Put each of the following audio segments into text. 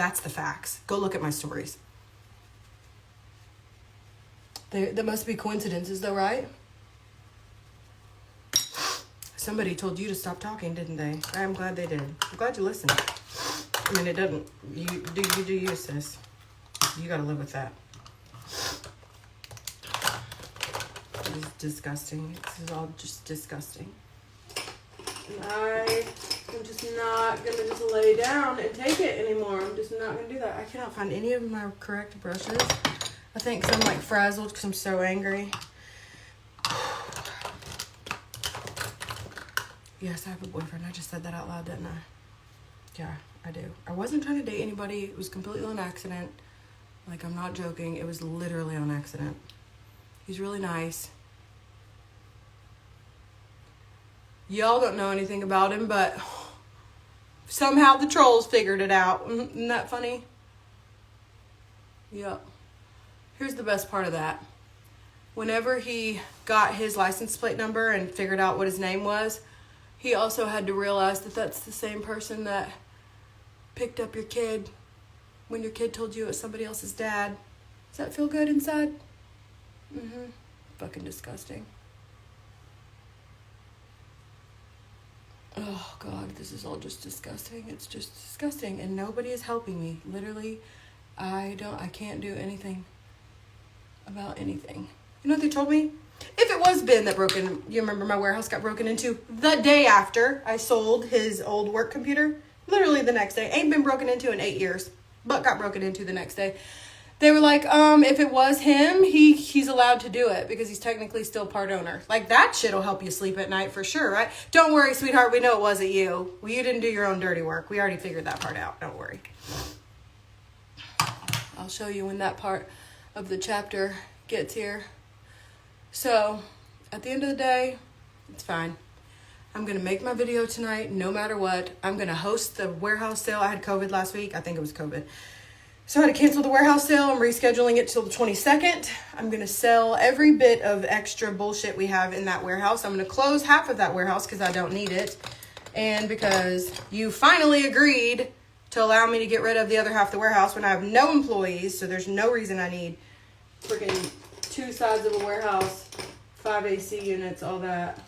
That's the facts. Go look at my stories. There must be coincidences though, right? Somebody told you to stop talking, didn't they? I'm glad they did. I'm glad you listened. I mean, it doesn't. You do you, sis. You gotta live with that. It is disgusting. This is all just disgusting. And I'm just not gonna just lay down and take it anymore. I'm just not gonna do that. I cannot find any of my correct brushes. I think I'm like frazzled because I'm so angry. Yes, I have a boyfriend. I just said that out loud, didn't I? Yeah, I do. I wasn't trying to date anybody. It was completely on accident. Like, I'm not joking. It was literally on accident. He's really nice. Y'all don't know anything about him, but somehow the trolls figured it out. Isn't that funny? Yep. Here's the best part of that. Whenever he got his license plate number and figured out what his name was, he also had to realize that that's the same person that picked up your kid when your kid told you it was somebody else's dad. Does that feel good inside? Mm-hmm. Fucking disgusting. Oh, God, this is all just disgusting. It's just disgusting, and nobody is helping me. Literally, I can't do about anything. You know what they told me? If it was Ben that you remember my warehouse got broken into the day after I sold his old work computer? Literally the next day. Ain't been broken into in 8 years, but got broken into the next day. They were like, if it was him, he's allowed to do it because he's technically still part owner. Like, that shit'll help you sleep at night for sure, right? Don't worry, sweetheart, we know it wasn't you. Well, you didn't do your own dirty work. We already figured that part out. Don't worry. I'll show you when that part of the chapter gets here. So, at the end of the day, it's fine. I'm going to make my video tonight, no matter what. I'm going to host the warehouse sale. I had COVID last week. I think it was COVID. So I had to cancel the warehouse sale. I'm rescheduling it till the 22nd. I'm going to sell every bit of extra bullshit we have in that warehouse. I'm going to close half of that warehouse because I don't need it. And because you finally agreed to allow me to get rid of the other half of the warehouse when I have no employees. So there's no reason I need freaking 2 sides of a warehouse, 5 AC units, all that.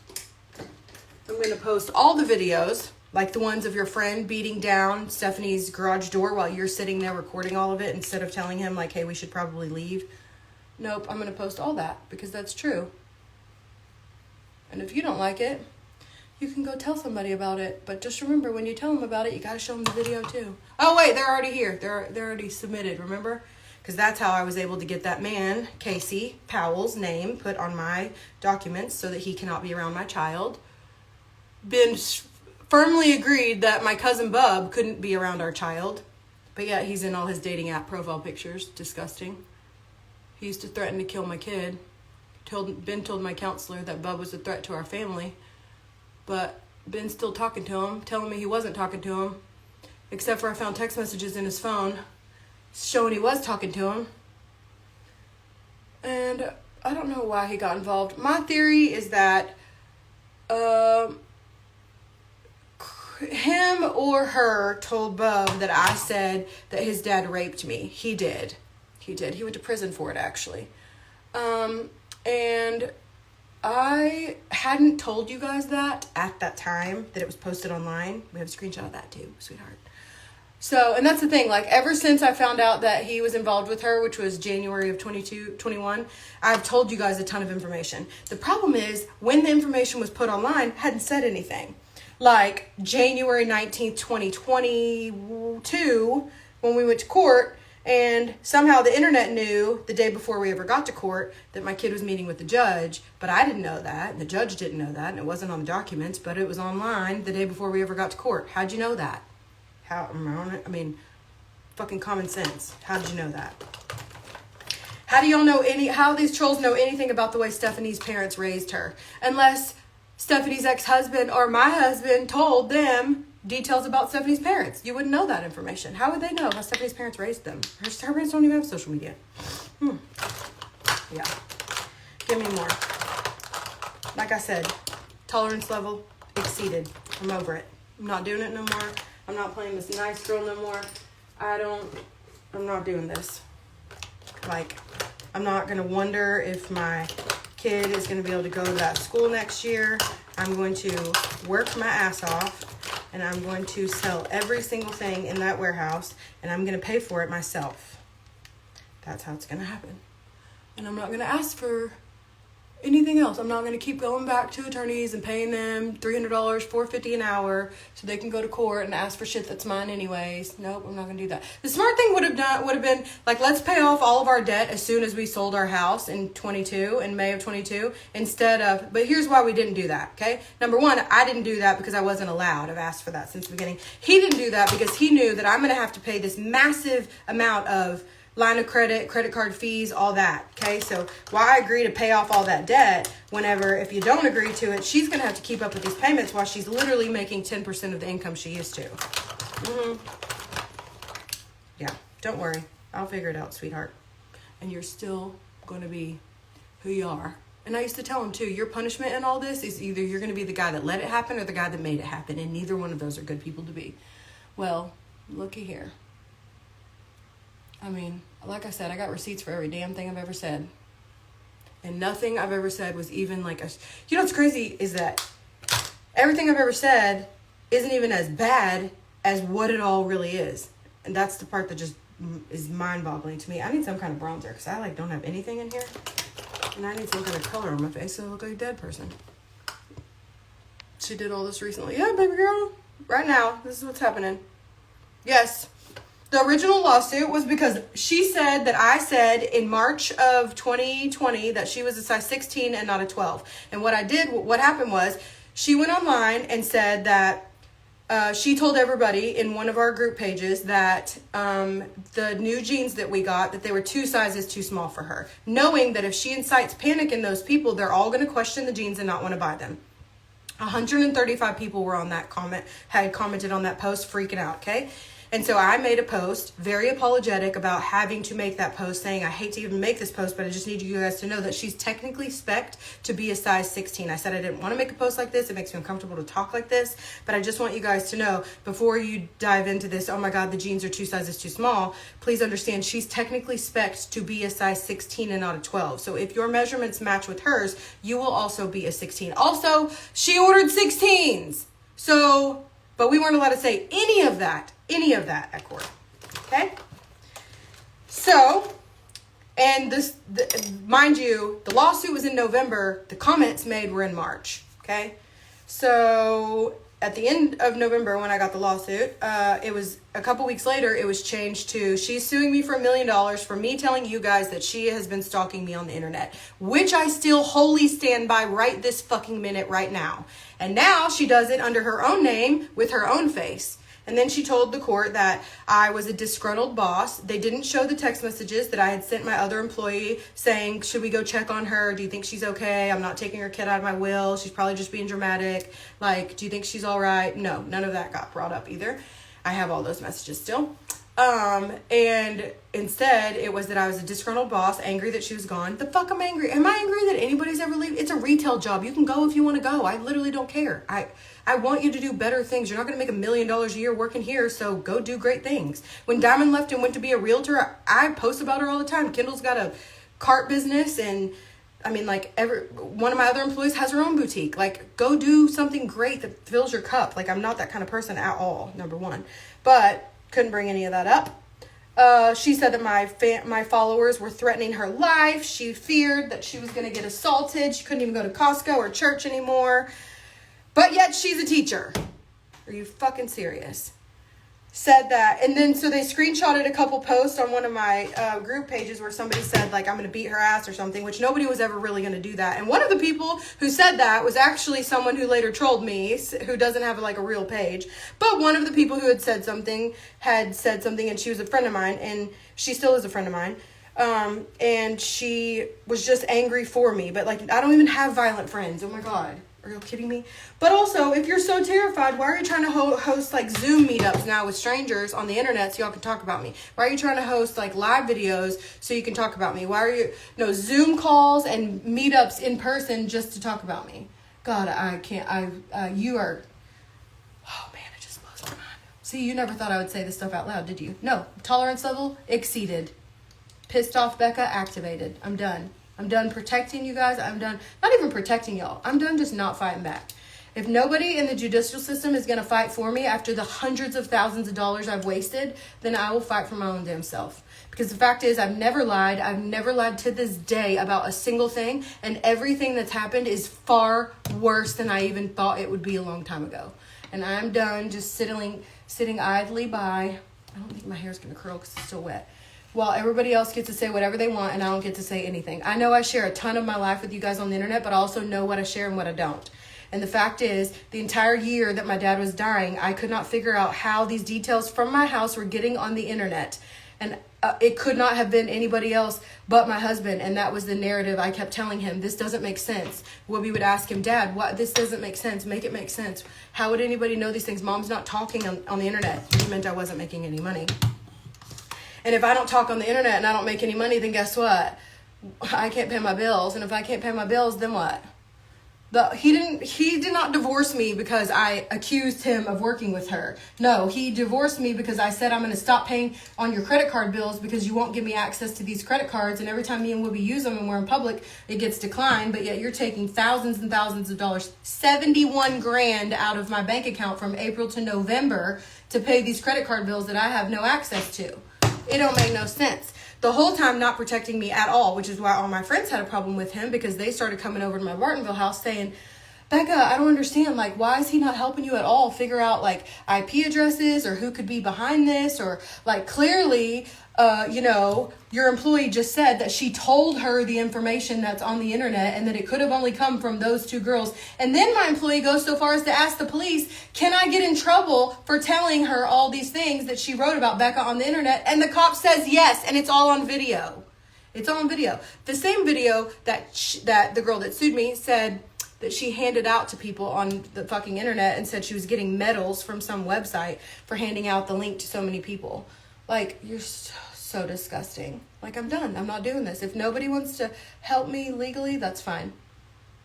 I'm going to post all the videos, like the ones of your friend beating down Stephanie's garage door while you're sitting there recording all of it instead of telling him, like, hey, we should probably leave. Nope, I'm going to post all that because that's true. And if you don't like it, you can go tell somebody about it. But just remember, when you tell them about it, you got to show them the video too. Oh, wait, they're already here. They're already submitted, remember? Because that's how I was able to get that man, Casey Powell's name, put on my documents so that he cannot be around my child. Been firmly agreed that my cousin Bub couldn't be around our child. But yet he's in all his dating app profile pictures. Disgusting. He used to threaten to kill my kid. Ben told my counselor that Bub was a threat to our family. But Ben's still talking to him, telling me he wasn't talking to him. Except for I found text messages in his phone showing he was talking to him. And I don't know why he got involved. My theory is that him or her told Bub that I said that his dad raped me. He did. He went to prison for it, actually. And I hadn't told you guys that at that time, that it was posted online. We have a screenshot of that too, sweetheart. So, and that's the thing, like, ever since I found out that he was involved with her, which was January of 21, I've told you guys a ton of information. The problem is, when the information was put online, I hadn't said anything. Like, January 19th, 2022, when we went to court, and somehow the internet knew the day before we ever got to court that my kid was meeting with the judge, but I didn't know that, and the judge didn't know that, and it wasn't on the documents, but it was online the day before we ever got to court. How'd you know that? Fucking common sense. How did you know that? How do y'all know how these trolls know anything about the way Stephanie's parents raised her? Unless Stephanie's ex-husband or my husband told them details about Stephanie's parents. You wouldn't know that information. How would they know how Stephanie's parents raised them? Her parents don't even have social media. Yeah. Give me more. Like I said, tolerance level exceeded. I'm over it. I'm not doing it no more. I'm not playing this nice girl no more. I'm not doing this. Like, I'm not going to wonder if my kid is going to be able to go to that school next year. I'm going to work my ass off, and I'm going to sell every single thing in that warehouse, and I'm going to pay for it myself. That's how it's going to happen. And I'm not going to ask for anything else. I'm not going to keep going back to attorneys and paying them $300, $450 an hour so they can go to court and ask for shit that's mine anyways. Nope, I'm not going to do that. The smart thing would have been like, let's pay off all of our debt as soon as we sold our house in May of 22, instead of, but here's why we didn't do that, okay? Number one, I didn't do that because I wasn't allowed. I've asked for that since the beginning. He didn't do that because he knew that I'm going to have to pay this massive amount of line of credit, credit card fees, all that, okay? So why agree to pay off all that debt whenever, if you don't agree to it, she's going to have to keep up with these payments while she's literally making 10% of the income she used to. Yeah, don't worry. I'll figure it out, sweetheart. And you're still going to be who you are. And I used to tell him, too, your punishment in all this is either you're going to be the guy that let it happen or the guy that made it happen, and neither one of those are good people to be. Well, looky here. I mean, like I said, I got receipts for every damn thing I've ever said. And nothing I've ever said was even like You know what's crazy is that everything I've ever said isn't even as bad as what it all really is. And that's the part that just is mind-boggling to me. I need some kind of bronzer because I don't have anything in here. And I need some kind of color on my face so I look like a dead person. She did all this recently. Yeah, baby girl. Right now, this is what's happening. Yes. The original lawsuit was because she said that I said in March of 2020 that she was a size 16 and not a 12. And what happened was she went online and said that she told everybody in one of our group pages that the new jeans that we got, that they were 2 sizes too small for her. Knowing that if she incites panic in those people, they're all going to question the jeans and not want to buy them. 135 people were on that comment, had commented on that post, freaking out, okay? And so I made a post, very apologetic about having to make that post, saying I hate to even make this post, but I just need you guys to know that she's technically spec'd to be a size 16. I said I didn't want to make a post like this. It makes me uncomfortable to talk like this, but I just want you guys to know before you dive into this, oh my God, the jeans are 2 sizes too small. Please understand she's technically spec'd to be a size 16 and not a 12. So if your measurements match with hers, you will also be a 16. Also, she ordered 16s. So, but we weren't allowed to say any of that at court. Okay? So, and mind you, the lawsuit was in November. The comments made were in March. Okay? So, at the end of November when I got the lawsuit, it was a couple weeks later, it was changed to she's suing me for $1 million for me telling you guys that she has been stalking me on the internet, which I still wholly stand by right this fucking minute right now. And now she does it under her own name with her own face. And then she told the court that I was a disgruntled boss. They didn't show the text messages that I had sent my other employee saying, should we go check on her? Do you think she's okay? I'm not taking her kid out of my will. She's probably just being dramatic. Like, do you think she's all right? No, none of that got brought up either. I have all those messages still. And instead it was that I was a disgruntled boss, angry that she was gone. The fuck I'm angry. Am I angry that anybody's ever leaving? It's a retail job. You can go if you want to go. I literally don't care. I want you to do better things. You're not going to make $1 million a year working here, so go do great things. When Diamond left and went to be a realtor, I post about her all the time. Kendall's got a cart business, and I mean, like, one of my other employees has her own boutique. Like, go do something great that fills your cup. Like, I'm not that kind of person at all, number one. But couldn't bring any of that up. She said that my followers were threatening her life. She feared that she was going to get assaulted. She couldn't even go to Costco or church anymore. But yet she's a teacher. Are you fucking serious? Said that. And then so they screenshotted a couple posts on one of my group pages where somebody said, like, I'm going to beat her ass or something, which nobody was ever really going to do that. And one of the people who said that was actually someone who later trolled me, who doesn't have like a real page. But one of the people who had said something, and she was a friend of mine, and she still is a friend of mine. And she was just angry for me. But like, I don't even have violent friends. Oh my God. Are you kidding me? But also, if you're so terrified, why are you trying to host like Zoom meetups now with strangers on the internet so y'all can talk about me? Why are you trying to host like live videos so you can talk about me? Why are you Zoom calls and meetups in person just to talk about me? God, I can't. You are. Oh man, it just blows my mind. See, you never thought I would say this stuff out loud, did you? No. Tolerance level exceeded. Pissed off Becca activated. I'm done. I'm done protecting you guys. I'm done, not even protecting y'all. I'm done just not fighting back. If nobody in the judicial system is going to fight for me after the hundreds of thousands of dollars I've wasted, then I will fight for my own damn self. Because the fact is, I've never lied. I've never lied to this day about a single thing. And everything that's happened is far worse than I even thought it would be a long time ago. And I'm done just sitting idly by. I don't think my hair's going to curl because it's still wet. While everybody else gets to say whatever they want and I don't get to say anything. I know I share a ton of my life with you guys on the internet, but I also know what I share and what I don't. And the fact is, the entire year that my dad was dying, I could not figure out how these details from my house were getting on the internet. And it could not have been anybody else but my husband. And that was the narrative I kept telling him. This doesn't make sense. Well, we would ask him, Dad, what? This doesn't make sense. Make it make sense. How would anybody know these things? Mom's not talking on the internet. It meant I wasn't making any money. And if I don't talk on the internet and I don't make any money, then guess what? I can't pay my bills. And if I can't pay my bills, then what? He did not divorce me because I accused him of working with her. No, he divorced me because I said I'm going to stop paying on your credit card bills because you won't give me access to these credit cards. And every time me and Whoopi use them and we're in public, it gets declined. But yet you're taking thousands and thousands of dollars, 71 grand out of my bank account from April to November to pay these credit card bills that I have no access to. It don't make no sense. The whole time not protecting me at all, which is why all my friends had a problem with him because they started coming over to my Martinville house saying, Becca, I don't understand. Like, why is he not helping you at all figure out, like, IP addresses or who could be behind this? Or, like, clearly, your employee just said that she told her the information that's on the internet and that it could have only come from those two girls. And then my employee goes so far as to ask the police, can I get in trouble for telling her all these things that she wrote about Becca on the internet? And the cop says yes, and it's all on video. It's all on video. The same video that the girl that sued me said that she handed out to people on the fucking internet and said she was getting medals from some website for handing out the link to so many people. Like, you're so disgusting. Like, I'm done. I'm not doing this. If nobody wants to help me legally, that's fine.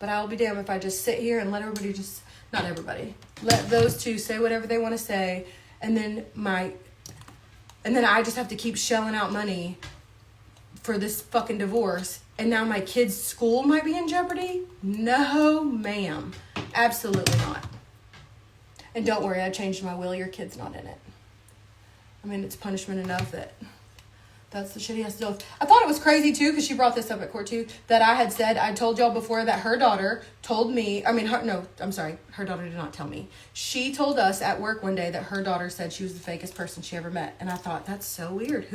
But I'll be damned if I just sit here and let everybody not everybody, let those two say whatever they want to say. And then I just have to keep shelling out money for this fucking divorce. And now my kid's school might be in jeopardy? No, ma'am. Absolutely not. And don't worry, I changed my will. Your kid's not in it. I mean, it's punishment enough that's the shit he has to deal with. I thought it was crazy, too, because she brought this up at court, too, that I told y'all before that her daughter told me, her daughter did not tell me. She told us at work one day that her daughter said she was the fakest person she ever met. And I thought, that's so weird.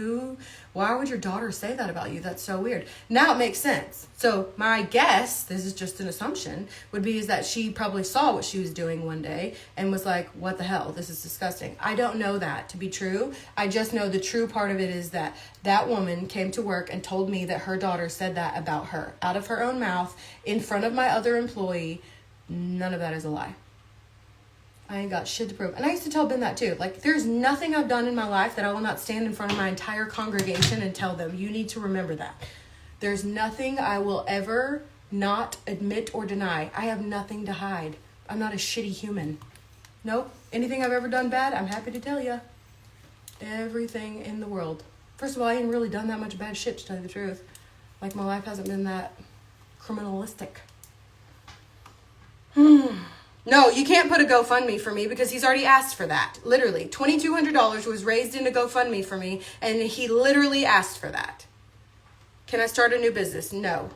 Why would your daughter say that about you? That's so weird. Now it makes sense. So my guess, this is just an assumption, would be is that she probably saw what she was doing one day and was like, what the hell? This is disgusting. I don't know that to be true. I just know the true part of it is that woman came to work and told me that her daughter said that about her out of her own mouth in front of my other employee. None of that is a lie. I ain't got shit to prove. And I used to tell Ben that too. Like, there's nothing I've done in my life that I will not stand in front of my entire congregation and tell them, you need to remember that. There's nothing I will ever not admit or deny. I have nothing to hide. I'm not a shitty human. Nope. Anything I've ever done bad, I'm happy to tell you. Everything in the world. First of all, I ain't really done that much bad shit, to tell you the truth. Like, my life hasn't been that criminalistic. No, you can't put a GoFundMe for me because he's already asked for that. Literally. $2,200 was raised in a GoFundMe for me, and he literally asked for that. Can I start a new business? No.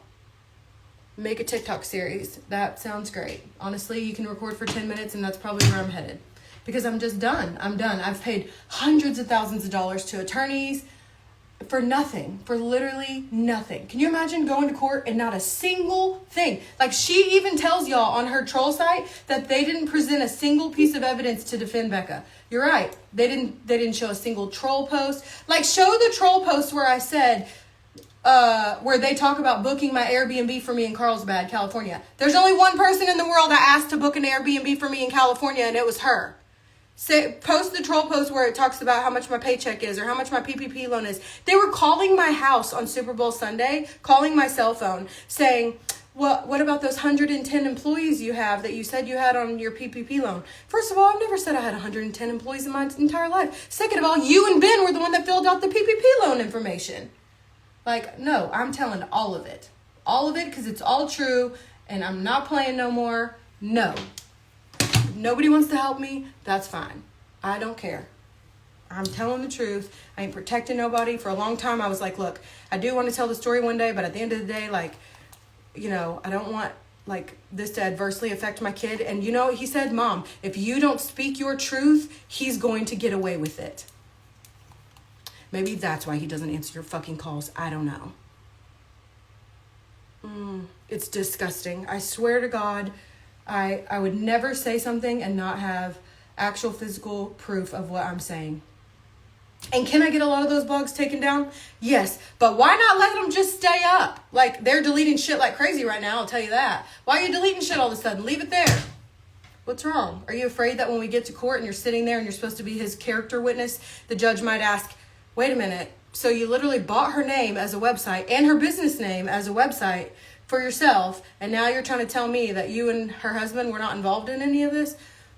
Make a TikTok series. That sounds great. Honestly, you can record for 10 minutes, and that's probably where I'm headed. Because I'm just done. I'm done. I've paid hundreds of thousands of dollars to attorneys for nothing. For literally nothing. Can you imagine going to court and not a single thing? Like, she even tells y'all on her troll site that they didn't present a single piece of evidence to defend Becca. You're right. They didn't show a single troll post. Like, show the troll post where I said, where they talk about booking my Airbnb for me in Carlsbad, California. There's only one person in the world that asked to book an Airbnb for me in California, and it was her. Post the troll post where it talks about how much my paycheck is or how much my PPP loan is. They were calling my house on Super Bowl Sunday, calling my cell phone, saying, What about those 110 employees you have that you said you had on your PPP loan? First of all, I've never said I had 110 employees in my entire life. Second of all, you and Ben were the one that filled out the PPP loan information. Like, no, I'm telling all of it. All of it, because it's all true, and I'm not playing no more. No. If nobody wants to help me, that's fine. I don't care. I'm telling the truth. I ain't protecting nobody. For a long time, I was like, look, I do want to tell the story one day, but at the end of the day, like, you know, I don't want like this to adversely affect my kid. And you know, he said, Mom, if you don't speak your truth, he's going to get away with it. Maybe that's why he doesn't answer your fucking calls. I don't know. It's disgusting. I swear to God, I would never say something and not have actual physical proof of what I'm saying. And can I get a lot of those blogs taken down? Yes. But why not let them just stay up? Like, they're deleting shit like crazy right now, I'll tell you that. Why are you deleting shit all of a sudden? Leave it there. What's wrong? Are you afraid that when we get to court and you're sitting there and you're supposed to be his character witness, the judge might ask, wait a minute, so you literally bought her name as a website and her business name as a website for yourself, and now you're trying to tell me that you and her husband were not involved in any of this?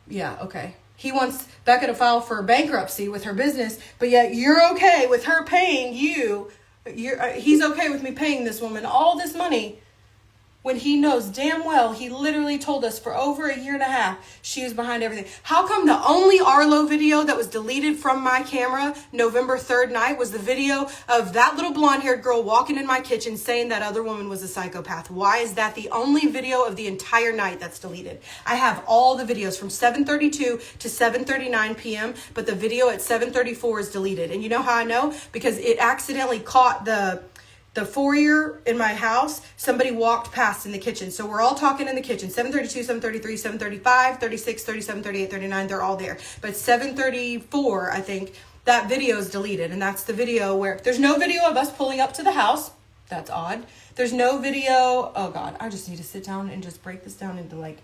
Yeah, okay. He wants Becca to file for bankruptcy with her business, but yet you're okay with her paying you. He's okay with me paying this woman all this money when he knows damn well he literally told us for over a year and a half she was behind everything. How come the only Arlo video that was deleted from my camera November 3rd night was the video of that little blonde-haired girl walking in my kitchen saying that other woman was a psychopath? Why is that the only video of the entire night that's deleted? I have all the videos from 7:32 to 7:39 p.m., but the video at 7:34 is deleted. And you know how I know? Because it accidentally caught the foyer in my house. Somebody walked past in the kitchen. So we're all talking in the kitchen. 7:32, 7:33, 7:35, 36, 37, 38, 39. They're all there. But 7:34, I think, that video is deleted. And that's the video where there's no video of us pulling up to the house. That's odd. There's no video. Oh God, I just need to sit down and just break this down into like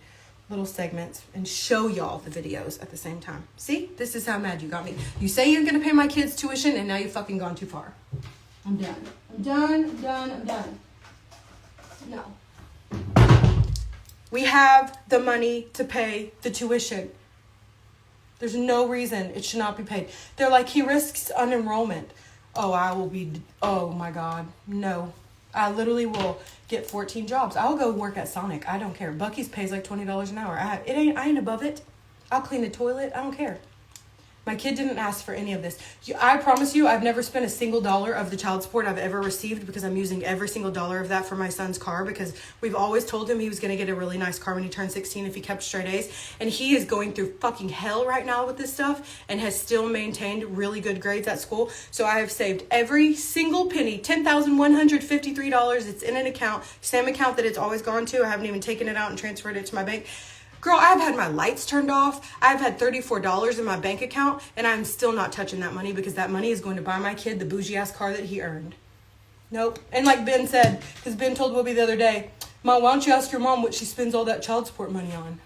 little segments and show y'all the videos at the same time. See, this is how mad you got me. You say you're going to pay my kids tuition and now you've fucking gone too far. I'm done. I'm done. No. We have the money to pay the tuition. There's no reason it should not be paid. They're like, he risks unenrollment. Oh my God. No. I literally will get 14 jobs. I'll go work at Sonic. I don't care. Buc-ee's pays like $20 an hour. I ain't above it. I'll clean the toilet. I don't care. My kid didn't ask for any of this. I promise you, I've never spent a single dollar of the child support I've ever received because I'm using every single dollar of that for my son's car because we've always told him he was going to get a really nice car when he turned 16 if he kept straight A's. And he is going through fucking hell right now with this stuff and has still maintained really good grades at school. So I have saved every single penny, $10,153. It's in an account, same account that it's always gone to. I haven't even taken it out and transferred it to my bank. Girl, I've had my lights turned off. I've had $34 in my bank account, and I'm still not touching that money because that money is going to buy my kid the bougie-ass car that he earned. Nope. And like Ben said, because Ben told Whoopi the other day, Mom, why don't you ask your mom what she spends all that child support money on?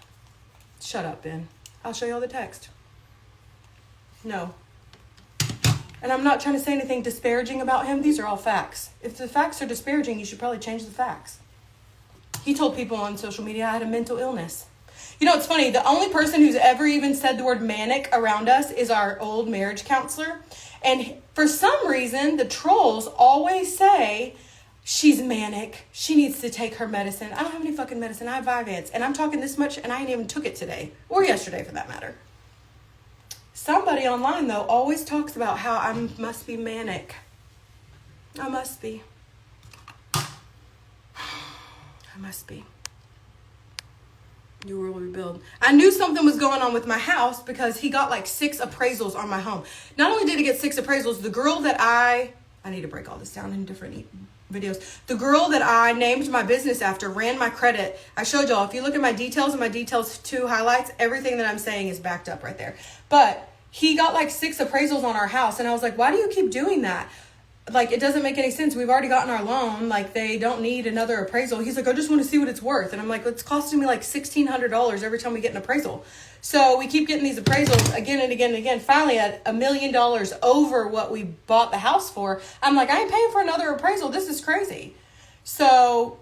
Shut up, Ben. I'll show you all the text. No. And I'm not trying to say anything disparaging about him. These are all facts. If the facts are disparaging, you should probably change the facts. He told people on social media I had a mental illness. You know, it's funny. The only person who's ever even said the word manic around us is our old marriage counselor. And for some reason, the trolls always say, she's manic. She needs to take her medicine. I don't have any fucking medicine. I have Vyvanse. And I'm talking this much, and I ain't even took it today. Or yesterday, for that matter. Somebody online, though, always talks about how I must be manic. I must be. I must be. You will rebuild. I knew something was going on with my house because he got like 6 appraisals on my home. Not only did he get 6 appraisals, the girl that I need to break all this down in different videos. The girl that I named my business after ran my credit. I showed y'all, if you look at my details and my details 2 highlights, everything that I'm saying is backed up right there. But he got like 6 appraisals on our house. And I was like, why do you keep doing that? Like, it doesn't make any sense. We've already gotten our loan. Like, they don't need another appraisal. He's like, I just want to see what it's worth. And I'm like, it's costing me like $1,600 every time we get an appraisal. So we keep getting these appraisals again and again and again. Finally, at $1 million over what we bought the house for, I'm like, I ain't paying for another appraisal. This is crazy. So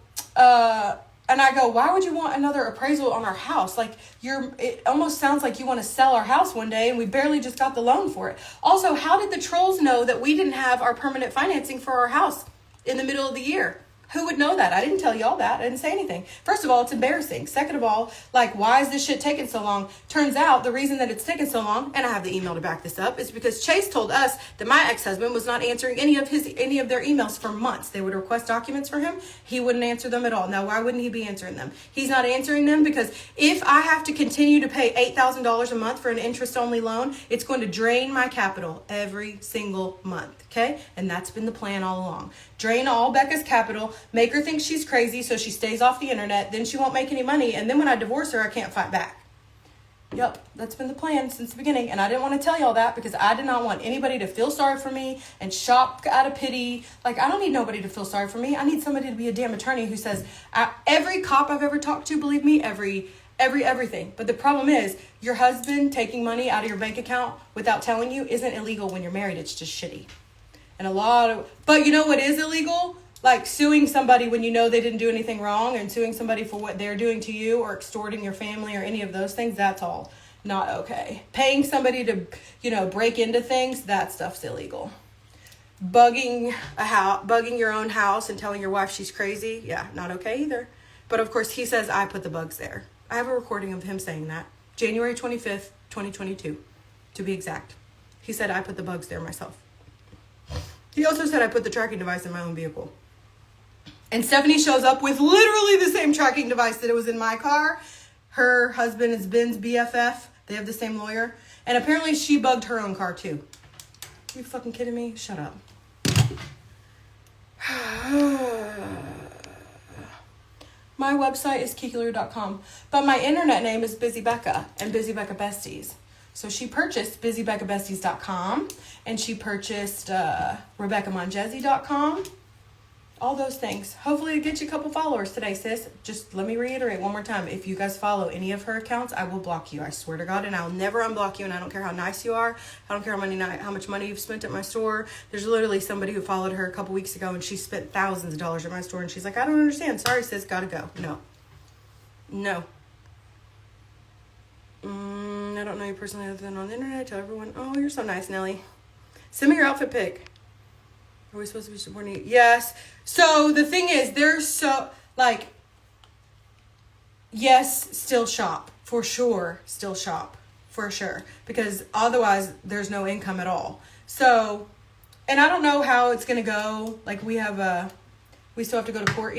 And I go, why would you want another appraisal on our house? Like, it almost sounds like you want to sell our house one day and we barely just got the loan for it. Also, how did the trolls know that we didn't have our permanent financing for our house in the middle of the year? Who would know that? I didn't tell y'all that. I didn't say anything. First of all, it's embarrassing. Second of all, like, why is this shit taking so long? Turns out the reason that it's taking so long, and I have the email to back this up, is because Chase told us that my ex-husband was not answering any of their emails for months. They would request documents for him. He wouldn't answer them at all. Now, why wouldn't he be answering them? He's not answering them because if I have to continue to pay $8,000 a month for an interest-only loan, it's going to drain my capital every single month, okay? And that's been the plan all along. Drain all Becca's capital, make her think she's crazy so she stays off the internet, then she won't make any money, and then when I divorce her, I can't fight back. Yep, that's been the plan since the beginning, and I didn't want to tell y'all that because I did not want anybody to feel sorry for me and shop out of pity. Like, I don't need nobody to feel sorry for me. I need somebody to be a damn attorney who says, every cop I've ever talked to, believe me, everything. But the problem is, your husband taking money out of your bank account without telling you isn't illegal when you're married. It's just shitty. And but you know what is illegal? Like suing somebody when you know they didn't do anything wrong, and suing somebody for what they're doing to you, or extorting your family, or any of those things. That's all not okay. Paying somebody to, break into things, that stuff's illegal. Bugging your own house and telling your wife she's crazy, yeah, not okay either. But of course, he says I put the bugs there. I have a recording of him saying that. January 25th, 2022, to be exact. He said I put the bugs there myself. He also said I put the tracking device in my own vehicle. And Stephanie shows up with literally the same tracking device that it was in my car. Her husband is Ben's BFF. They have the same lawyer. And apparently she bugged her own car too. Are you fucking kidding me? Shut up. My website is kikular.com. But my internet name is Busy Becca and Busy Becca Besties. So she purchased BusyBeccaBesties.com, and she purchased RebeccaMonjezi.com. All those things. Hopefully it gets you a couple followers today, sis. Just let me reiterate one more time. If you guys follow any of her accounts, I will block you. I swear to God, and I'll never unblock you, and I don't care how nice you are. I don't care how much money you've spent at my store. There's literally somebody who followed her a couple weeks ago, and she spent thousands of dollars at my store, and she's like, I don't understand. Sorry, sis, gotta go. No. I don't know you personally other than on the internet. I tell everyone, oh, you're so nice, Nelly. Send me your outfit pic. Are we supposed to be supporting you? Yes. So the thing is, yes, still shop. For sure, still shop. For sure. Because otherwise, there's no income at all. So, and I don't know how it's going to go. Like, we still have to go to court,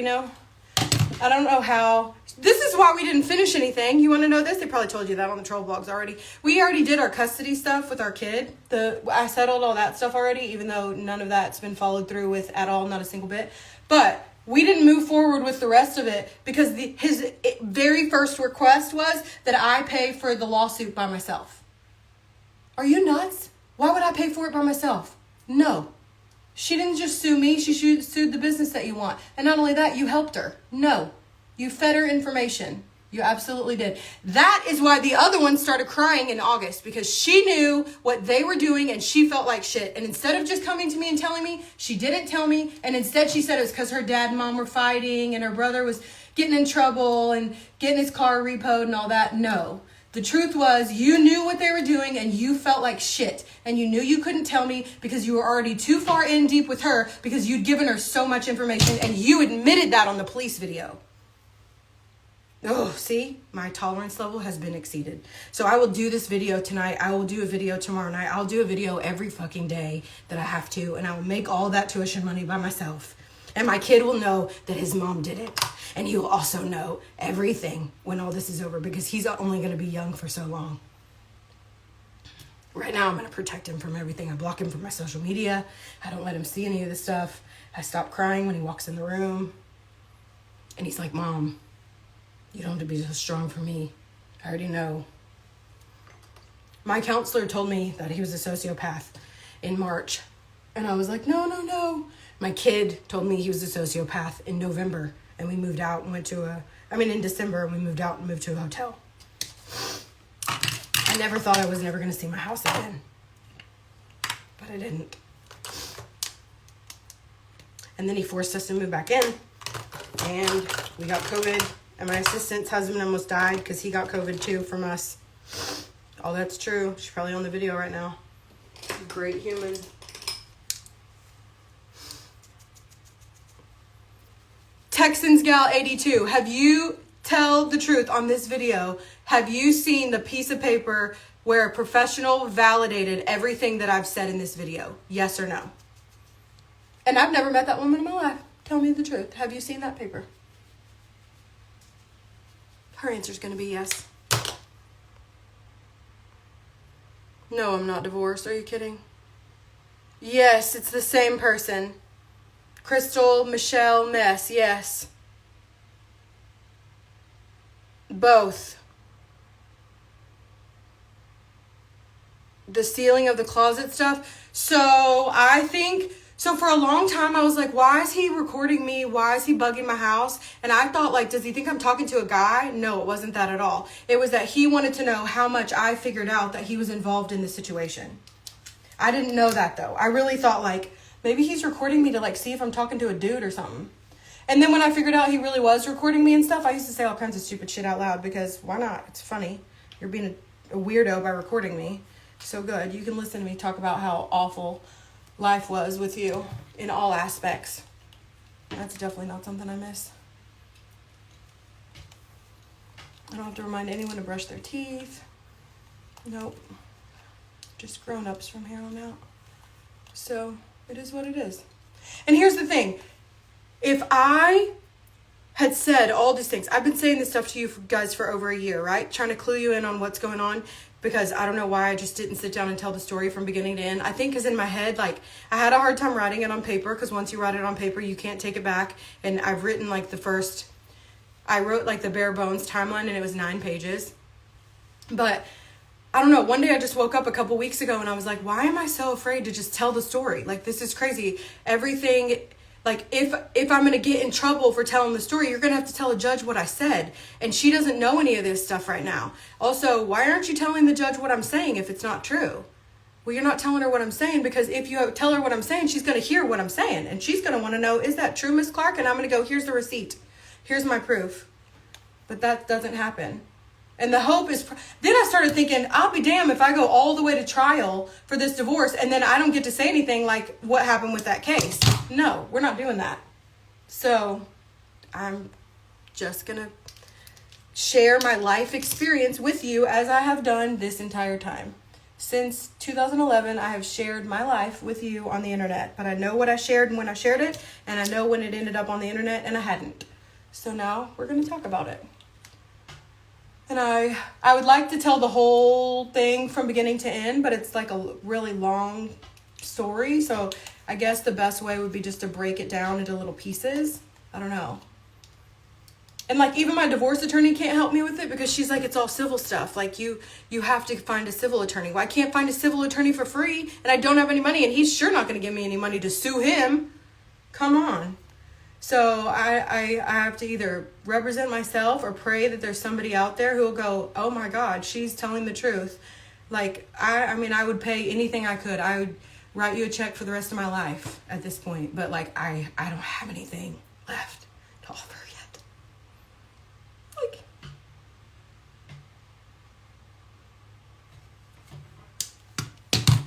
I don't know how. This is why we didn't finish anything. You want to know this? They probably told you that on the troll blogs already. We already did our custody stuff with our kid. I settled all that stuff already, even though none of that's been followed through with at all, not a single bit. But we didn't move forward with the rest of it because his very first request was that I pay for the lawsuit by myself. Are you nuts? Why would I pay for it by myself? No. She didn't just sue me. She sued the business that you want. And not only that, you helped her. No. You fed her information. You absolutely did. That is why the other one started crying in August, because she knew what they were doing and she felt like shit. And instead of just coming to me and telling me, she didn't tell me. And instead she said it was because her dad and mom were fighting and her brother was getting in trouble and getting his car repoed and all that. No. The truth was, you knew what they were doing and you felt like shit. And you knew you couldn't tell me because you were already too far in deep with her because you'd given her so much information, and you admitted that on the police video. Oh, see? My tolerance level has been exceeded. So I will do this video tonight. I will do a video tomorrow night. I'll do a video every fucking day that I have to. And I will make all that tuition money by myself. And my kid will know that his mom did it. And he will also know everything when all this is over, because he's only going to be young for so long. Right now, I'm going to protect him from everything. I block him from my social media. I don't let him see any of this stuff. I stop crying when he walks in the room. And he's like, Mom, you don't have to be so strong for me. I already know. My counselor told me that he was a sociopath in March. And I was like, no. My kid told me he was a sociopath in November. And we moved out and in December, and we moved out and moved to a hotel. I never thought I was never going to see my house again. But I didn't. And then he forced us to move back in. and we got COVID, and my assistant's husband almost died because he got COVID too from us. Oh, that's true. She's probably on the video right now. Great human. Texans Gal 82, have you, tell the truth on this video, have you seen the piece of paper where a professional validated everything that I've said in this video? Yes or no? And I've never met that woman in my life. Tell me the truth. Have you seen that paper? Her answer's going to be yes. No, I'm not divorced. Are you kidding? Yes, it's the same person. Crystal, Michelle, Mess, yes. Both. The sealing of the closet stuff. So I think, so for a long time I was like, why is he recording me? Why is he bugging my house? And I thought, like, does he think I'm talking to a guy? No, it wasn't that at all. It was that he wanted to know how much I figured out that he was involved in the situation. I didn't know that though. I really thought, like, maybe he's recording me to, like, see if I'm talking to a dude or something. And then when I figured out he really was recording me and stuff, I used to say all kinds of stupid shit out loud because why not? It's funny. You're being a weirdo by recording me. So good. You can listen to me talk about how awful life was with you in all aspects. That's definitely not something I miss. I don't have to remind anyone to brush their teeth. Nope. Just grown-ups from here on out. So it is what it is. And here's the thing. If I had said all these things, I've been saying this stuff to you guys for over a year, right? Trying to clue you in on what's going on, because I don't know why I just didn't sit down and tell the story from beginning to end. I think because in my head, like, I had a hard time writing it on paper, because once you write it on paper, you can't take it back. And I've written, like, I wrote, like, the bare bones timeline, and it was 9 pages. But I don't know, one day I just woke up a couple weeks ago and I was like, why am I so afraid to just tell the story? Like, this is crazy. Everything, like, if I'm going to get in trouble for telling the story, you're going to have to tell a judge what I said. And she doesn't know any of this stuff right now. Also, why aren't you telling the judge what I'm saying if it's not true? Well, you're not telling her what I'm saying, because if you tell her what I'm saying, she's going to hear what I'm saying. And she's going to want to know, is that true, Miss Clark? And I'm going to go, here's the receipt. Here's my proof. But that doesn't happen. And the hope is, then I started thinking, I'll be damned if I go all the way to trial for this divorce and then I don't get to say anything like what happened with that case. No, we're not doing that. So I'm just going to share my life experience with you as I have done this entire time. Since 2011, I have shared my life with you on the internet. But I know what I shared and when I shared it, and I know when it ended up on the internet and I hadn't. So now we're going to talk about it. And I would like to tell the whole thing from beginning to end, but it's like a really long story. So I guess the best way would be just to break it down into little pieces. I don't know. And like, even my divorce attorney can't help me with it, because she's like, it's all civil stuff. Like, you have to find a civil attorney. Well, I can't find a civil attorney for free, and I don't have any money, and he's sure not going to give me any money to sue him. Come on. So I have to either represent myself or pray that there's somebody out there who will go, oh my God, she's telling the truth. Like, I mean, I would pay anything I could. I would write you a check for the rest of my life at this point. But like, I don't have anything left to offer yet. Like,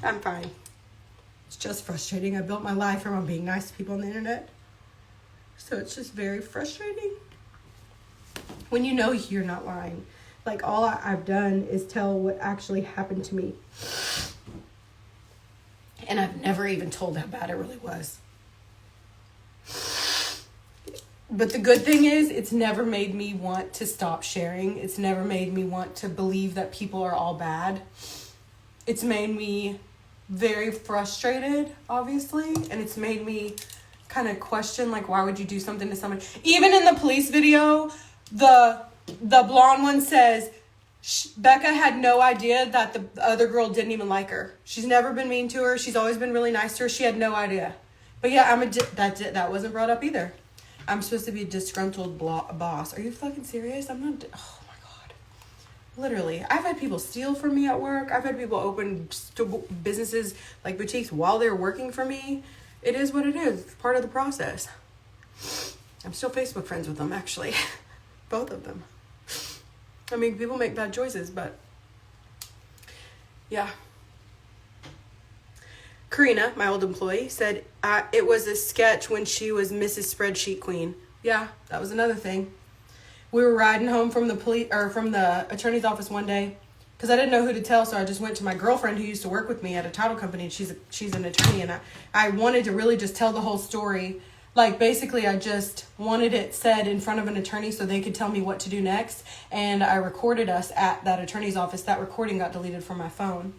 I'm fine. It's just frustrating. I built my life around being nice to people on the internet. So it's just very frustrating when you know you're not lying. Like, all I've done is tell what actually happened to me. And I've never even told how bad it really was. But the good thing is, it's never made me want to stop sharing. It's never made me want to believe that people are all bad. It's made me very frustrated, obviously. And it's made me kind of question, like, why would you do something to someone? Even in the police video, the blonde one says Becca had no idea that the other girl didn't even like her. She's never been mean to her. She's always been really nice to her. She had no idea. But yeah, that wasn't brought up either. I'm supposed to be a disgruntled boss. Are you fucking serious? I'm not. Oh my God. Literally, I've had people steal from me at work. I've had people open businesses like boutiques while they're working for me. It is what it is. It's part of the process. I'm still Facebook friends with them, actually. Both of them. I mean, people make bad choices, but yeah. Karina, my old employee, said it was a sketch when she was Mrs. Spreadsheet Queen. Yeah, that was another thing. We were riding home from the attorney's office one day because I didn't know who to tell, so I just went to my girlfriend who used to work with me at a title company, and she's an attorney, and I wanted to really just tell the whole story. Like, basically, I just wanted it said in front of an attorney so they could tell me what to do next, and I recorded us at that attorney's office. That recording got deleted from my phone.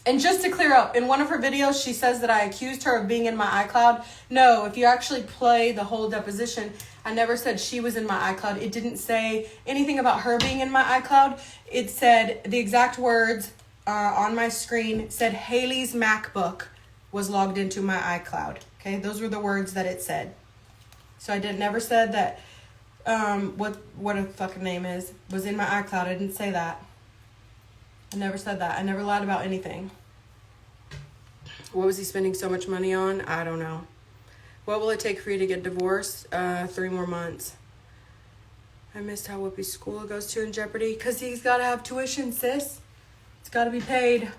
And just to clear up, in one of her videos, she says that I accused her of being in my iCloud. No, if you actually play the whole deposition, I never said she was in my iCloud. It didn't say anything about her being in my iCloud. It said the exact words on my screen said Haley's MacBook was logged into my iCloud. Okay, those were the words that it said. So I never said that what a fucking name was in my iCloud. I didn't say that. I never said that. I never lied about anything. What was he spending so much money on? I don't know. What will it take for you to get divorced? 3 more months. I missed how Whoopi's school goes to in jeopardy because he's got to have tuition, sis. It's got to be paid.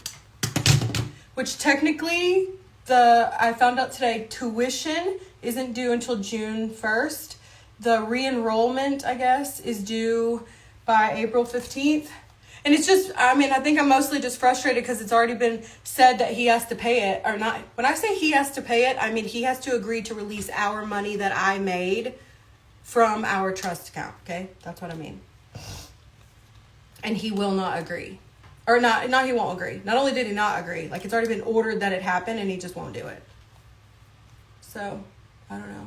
Which technically, I found out today, tuition isn't due until June 1st. The re-enrollment, I guess, is due by April 15th. And it's just, I mean, I think I'm mostly just frustrated because it's already been said that he has to pay it or not. When I say he has to pay it, I mean he has to agree to release our money that I made from our trust account. Okay, that's what I mean. And he will not agree, or not he won't agree. Not only did he not agree, like it's already been ordered that it happen, and he just won't do it. So I don't know.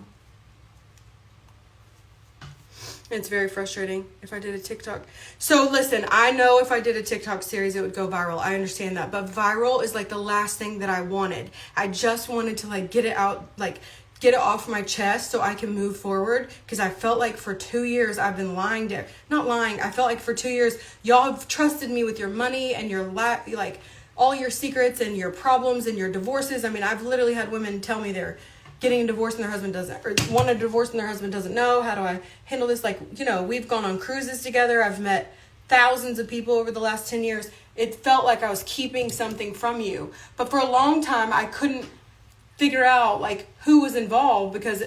It's very frustrating if I did a TikTok. So listen, I know if I did a TikTok series, it would go viral. I understand that. But viral is like the last thing that I wanted. I just wanted to like get it out, like get it off my chest so I can move forward. Because I felt like for 2 years I've been lying to, not lying. I felt like for 2 years, y'all have trusted me with your money and your like all your secrets and your problems and your divorces. I mean, I've literally had women tell me they're getting a divorce and their husband doesn't, or want a divorce and their husband doesn't know. How do I handle this? Like, you know, we've gone on cruises together. I've met thousands of people over the last 10 years. It felt like I was keeping something from you. But for a long time, I couldn't figure out like who was involved because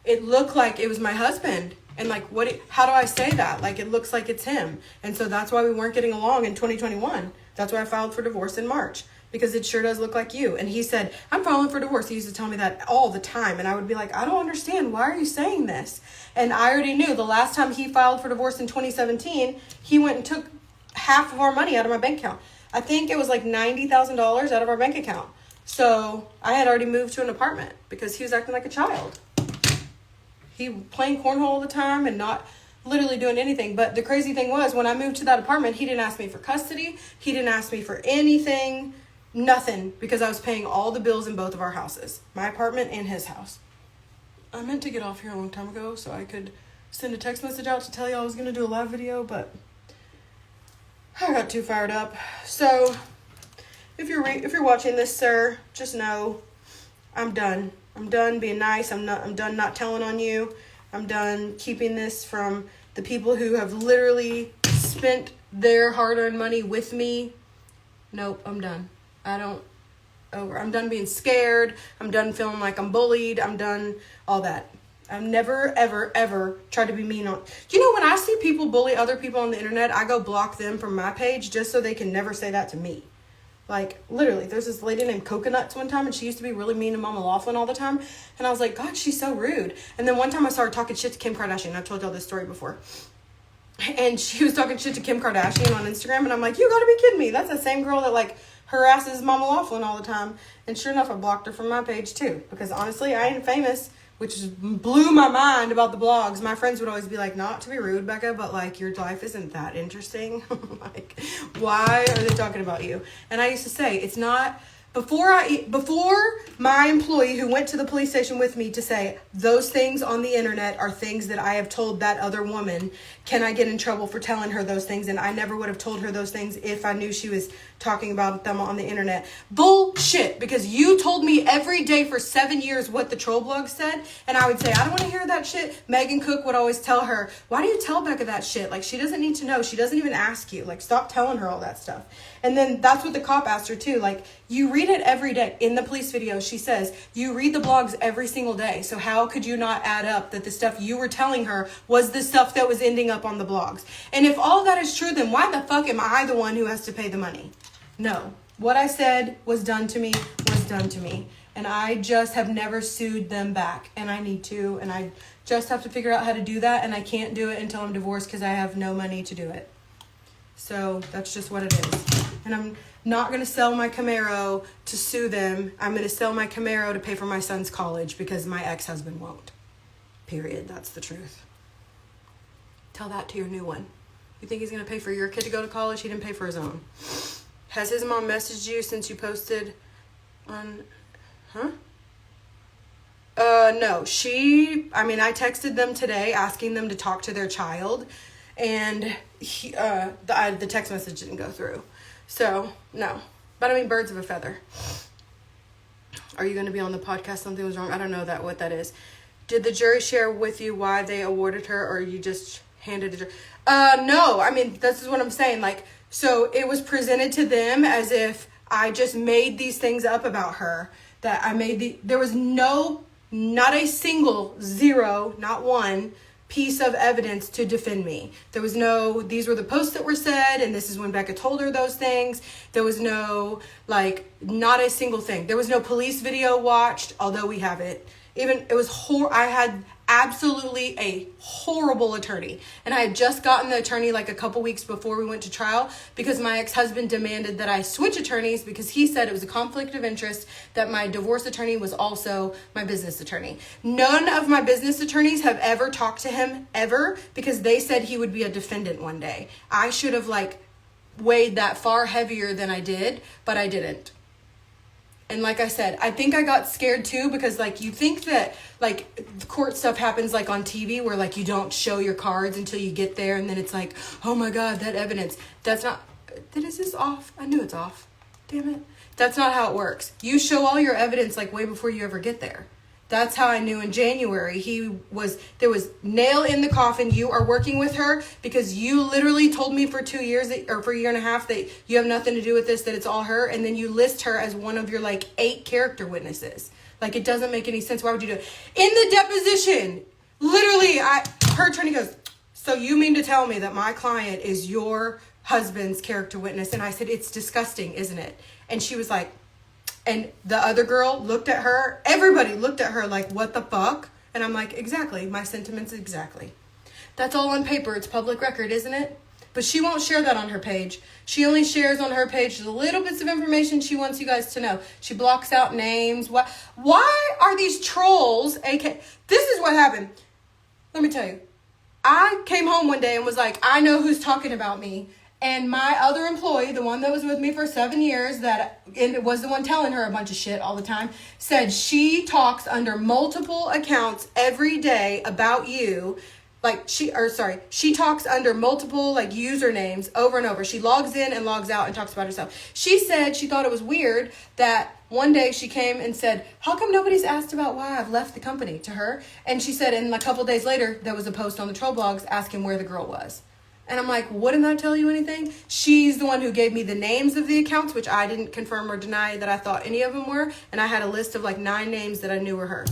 it looked like it was my husband. And like, how do I say that? Like, it looks like it's him. And so that's why we weren't getting along in 2021. That's why I filed for divorce in March. Because it sure does look like you. And he said, I'm filing for divorce. He used to tell me that all the time. And I would be like, I don't understand. Why are you saying this? And I already knew the last time he filed for divorce in 2017, he went and took half of our money out of my bank account. I think it was like $90,000 out of our bank account. So I had already moved to an apartment because he was acting like a child. He playing cornhole all the time and not literally doing anything. But the crazy thing was when I moved to that apartment, he didn't ask me for custody. He didn't ask me for anything. Nothing, because I was paying all the bills in both of our houses, my apartment and his house. I meant to get off here a long time ago so I could send a text message out to tell you I was going to do a live video, but I got too fired up. So if you're watching this, sir, just know I'm done. I'm done being nice. I'm done not telling on you. I'm done keeping this from the people who have literally spent their hard-earned money with me. Nope, I'm done. I'm done being scared. I'm done feeling like I'm bullied. I'm done all that. I've never, ever, ever tried to be mean on... You know, when I see people bully other people on the internet, I go block them from my page just so they can never say that to me. Like, literally, there's this lady named Coconuts one time, and she used to be really mean to Mama Laughlin all the time. And I was like, God, she's so rude. And then one time I saw her talking shit to Kim Kardashian. I've told y'all this story before. And she was talking shit to Kim Kardashian on Instagram, and I'm like, you gotta be kidding me. That's the same girl that, like, harasses Mama Laughlin all the time. And sure enough, I blocked her from my page too. Because honestly, I ain't famous, which blew my mind about the blogs. My friends would always be like, not to be rude, Becca, but like, your life isn't that interesting. Like, why are they talking about you? And I used to say, it's not Before my employee who went to the police station with me to say those things on the internet are things that I have told that other woman, can I get in trouble for telling her those things? And I never would have told her those things if I knew she was talking about them on the internet. Bullshit, because you told me every day for 7 years what the troll blog said, and I would say, I don't want to hear that shit. Megan Cook would always tell her, why do you tell Becca that shit? Like, she doesn't need to know. She doesn't even ask you. Like, stop telling her all that stuff. And then that's what the cop asked her too. Like, you read it every day. In the police video, she says, you read the blogs every single day. So how could you not add up that the stuff you were telling her was the stuff that was ending up on the blogs? And if all that is true, then why the fuck am I the one who has to pay the money? No. What I said was done to me was done to me. And I just have never sued them back. And I need to. And I just have to figure out how to do that. And I can't do it until I'm divorced because I have no money to do it. So that's just what it is. And I'm not going to sell my Camaro to sue them. I'm going to sell my Camaro to pay for my son's college because my ex-husband won't. Period. That's the truth. Tell that to your new one. You think he's going to pay for your kid to go to college? He didn't pay for his own. Has his mom messaged you since you posted on... Huh? No. I texted them today asking them to talk to their child. And the text message didn't go through. So, no. But I mean, birds of a feather. Are you going to be on the podcast? Something was wrong. I don't know what that is. Did the jury share with you why they awarded her, or you just handed it? No. I mean, this is what I'm saying. Like, so it was presented to them as if I just made these things up about her. That I made there was not a single, zero, not one piece of evidence to defend me. There was these were the posts that were said, and this is when Becca told her those things. There was not a single thing. There was no police video watched, although we have it. I had absolutely a horrible attorney. And I had just gotten the attorney like a couple weeks before we went to trial because my ex-husband demanded that I switch attorneys because he said it was a conflict of interest that my divorce attorney was also my business attorney. None of my business attorneys have ever talked to him ever because they said he would be a defendant one day. I should have weighed that far heavier than I did, but I didn't. And like I said, I think I got scared too because you think that court stuff happens on TV where you don't show your cards until you get there and then it's oh my God, that evidence. That's not, is this off? I knew it's off. Damn it. That's not how it works. You show all your evidence way before you ever get there. That's how I knew in January there was nail in the coffin. You are working with her because you literally told me for 2 years or for a year and a half that you have nothing to do with this, that it's all her. And then you list her as one of your 8 character witnesses. It doesn't make any sense. Why would you do it? In the deposition, literally, her attorney goes, so you mean to tell me that my client is your husband's character witness? And I said, it's disgusting, isn't it? And she was like, and the other girl looked at her. Everybody looked at her what the fuck? And I'm like, exactly. My sentiments exactly. That's all on paper. It's public record, isn't it? But she won't share that on her page. She only shares on her page the little bits of information she wants you guys to know. She blocks out names. Why are these trolls, this is what happened. Let me tell you. I came home one day and was like, I know who's talking about me. And my other employee, the one that was with me for 7 years, and was the one telling her a bunch of shit all the time, said she talks under multiple accounts every day about you. She talks under multiple usernames over and over. She logs in and logs out and talks about herself. She said she thought it was weird that one day she came and said, how come nobody's asked about why I've left the company to her? And she said, and a couple days later, there was a post on the troll blogs asking where the girl was. And I'm like, wouldn't that tell you anything? She's the one who gave me the names of the accounts, which I didn't confirm or deny that I thought any of them were. And I had a list of 9 names that I knew were her.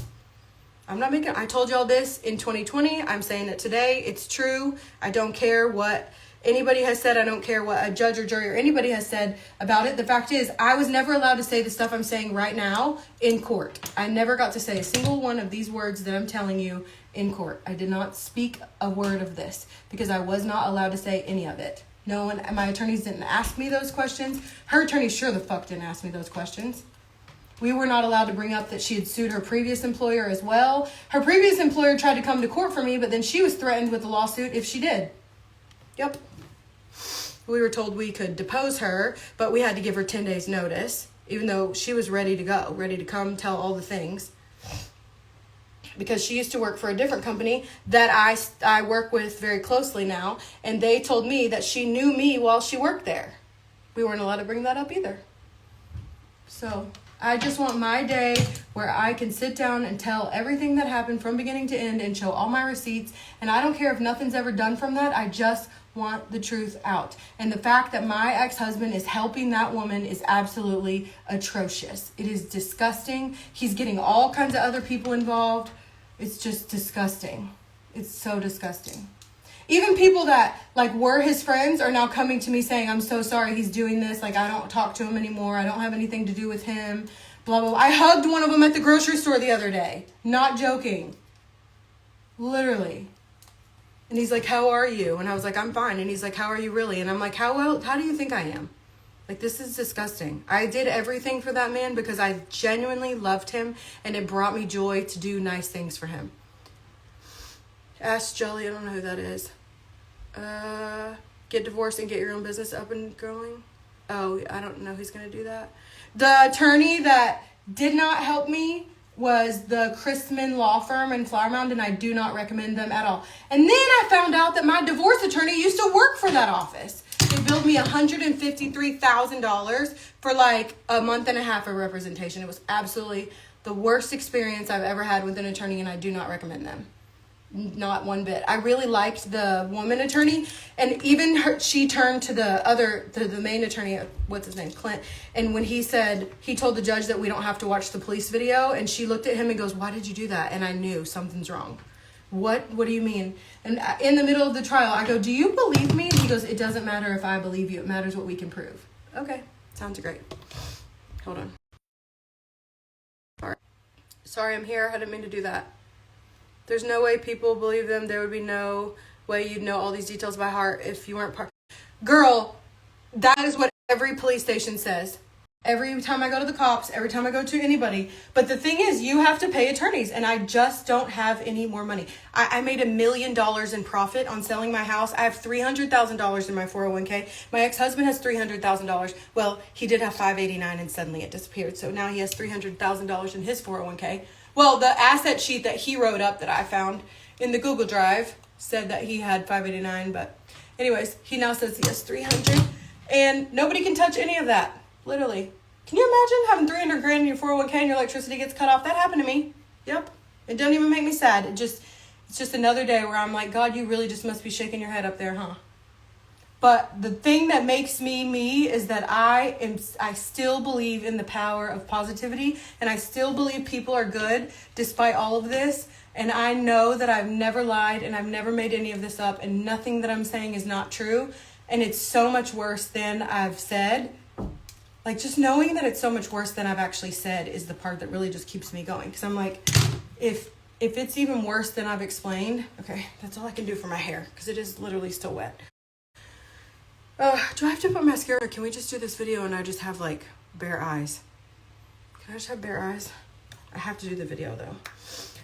I told y'all this in 2020. I'm saying it today. It's true. I don't care what anybody has said. I don't care what a judge or jury or anybody has said about it. The fact is, I was never allowed to say the stuff I'm saying right now in court. I never got to say a single one of these words that I'm telling you in court. I did not speak a word of this because I was not allowed to say any of it. No one, my attorneys didn't ask me those questions. Her attorney sure the fuck didn't ask me those questions. We were not allowed to bring up that she had sued her previous employer as well. Her previous employer tried to come to court for me, but then she was threatened with a lawsuit if she did. Yep. We were told we could depose her, but we had to give her 10 days notice. even though she was ready to go, ready to come tell all the things. Because she used to work for a different company that I work with very closely now. And they told me that she knew me while she worked there. We weren't allowed to bring that up either. So I just want my day where I can sit down and tell everything that happened from beginning to end and show all my receipts. And I don't care if nothing's ever done from that. I just want the truth out. And the fact that my ex-husband is helping that woman is absolutely atrocious. It is disgusting. He's getting all kinds of other people involved. It's just disgusting. It's so disgusting. Even people that like were his friends are now coming to me saying, I'm so sorry he's doing this. Like, I don't talk to him anymore. I don't have anything to do with him. Blah, blah, blah. I hugged one of them at the grocery store the other day. Not joking. Literally. And he's like, how are you? And I was like, I'm fine. And he's like, how are you really? And I'm like, how do you think I am? Like, this is disgusting. I did everything for that man because I genuinely loved him and it brought me joy to do nice things for him. Ask Jelly, I don't know who that is. Get divorced and get your own business up and going. Oh, I don't know who's going to do that. The attorney that did not help me was the Christman law firm in Flower Mound, and I do not recommend them at all. And then I found out that my divorce attorney used to work for that office. They billed me $153,000 for like a month and a half of representation. It was absolutely the worst experience I've ever had with an attorney, and I do not recommend them. Not one bit. I really liked the woman attorney, and even she turned to the main attorney, what's his name, Clint, and when he told the judge that we don't have to watch the police video, and she looked at him and goes, why did you do that? And I knew something's wrong. What do you mean? And in the middle of the trial, I go, do you believe me? And he goes, it doesn't matter if I believe you. It matters what we can prove. Okay, sounds great. Hold on. Sorry, I'm here. I didn't mean to do that. There's no way people believe them. There would be no way you'd know all these details by heart if you weren't part. Girl, that is what every police station says. Every time I go to the cops, every time I go to anybody. But the thing is, you have to pay attorneys, and I just don't have any more money. I made $1 million in profit on selling my house. I have $300,000 in my 401k. My ex-husband has $300,000. Well, he did have $589 and suddenly it disappeared. So now he has $300,000 in his 401k. Well, the asset sheet that he wrote up that I found in the Google Drive said that he had $589. But anyways, he now says he has $300, and nobody can touch any of that. Literally. Can you imagine having $300,000 in your 401k and your electricity gets cut off? That happened to me. Yep. It doesn't even make me sad. It's just another day where I'm like, God, you really just must be shaking your head up there, huh? But the thing that makes me me is that I still believe in the power of positivity, and I still believe people are good despite all of this. And I know that I've never lied and I've never made any of this up, and nothing that I'm saying is not true. And it's so much worse than I've said. Like, just knowing that it's so much worse than I've actually said is the part that really just keeps me going. Because I'm like, if it's even worse than I've explained, okay, that's all I can do for my hair, because it is literally still wet. Do I have to put mascara? Or can we just do this video and I just have like bare eyes? Can I just have bare eyes? I have to do the video though.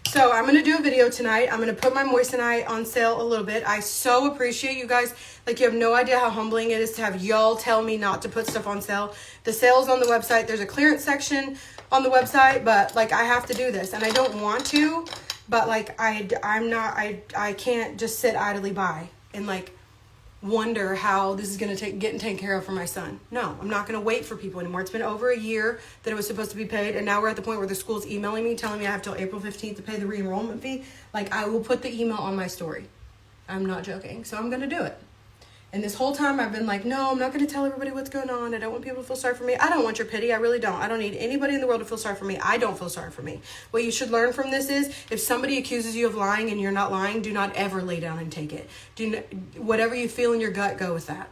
So I'm going to do a video tonight. I'm going to put my moissanite on sale a little bit. I so appreciate you guys. Like, you have no idea how humbling it is to have y'all tell me not to put stuff on sale. The sale's on the website. There's a clearance section on the website, but like, I have to do this and I don't want to, but like, I can't just sit idly by and like wonder how this is going to get taken care of for my son. No, I'm not going to wait for people anymore. It's been over a year that it was supposed to be paid, and now we're at the point where the school's emailing me telling me I have till April 15th to pay the re-enrollment fee. Like, I will put the email on my story. I'm not joking. So I'm going to do it. And this whole time I've been like, no, I'm not going to tell everybody what's going on. I don't want people to feel sorry for me. I don't want your pity. I really don't. I don't need anybody in the world to feel sorry for me. I don't feel sorry for me. What you should learn from this is, if somebody accuses you of lying and you're not lying, do not ever lay down and take it. Whatever you feel in your gut, go with that.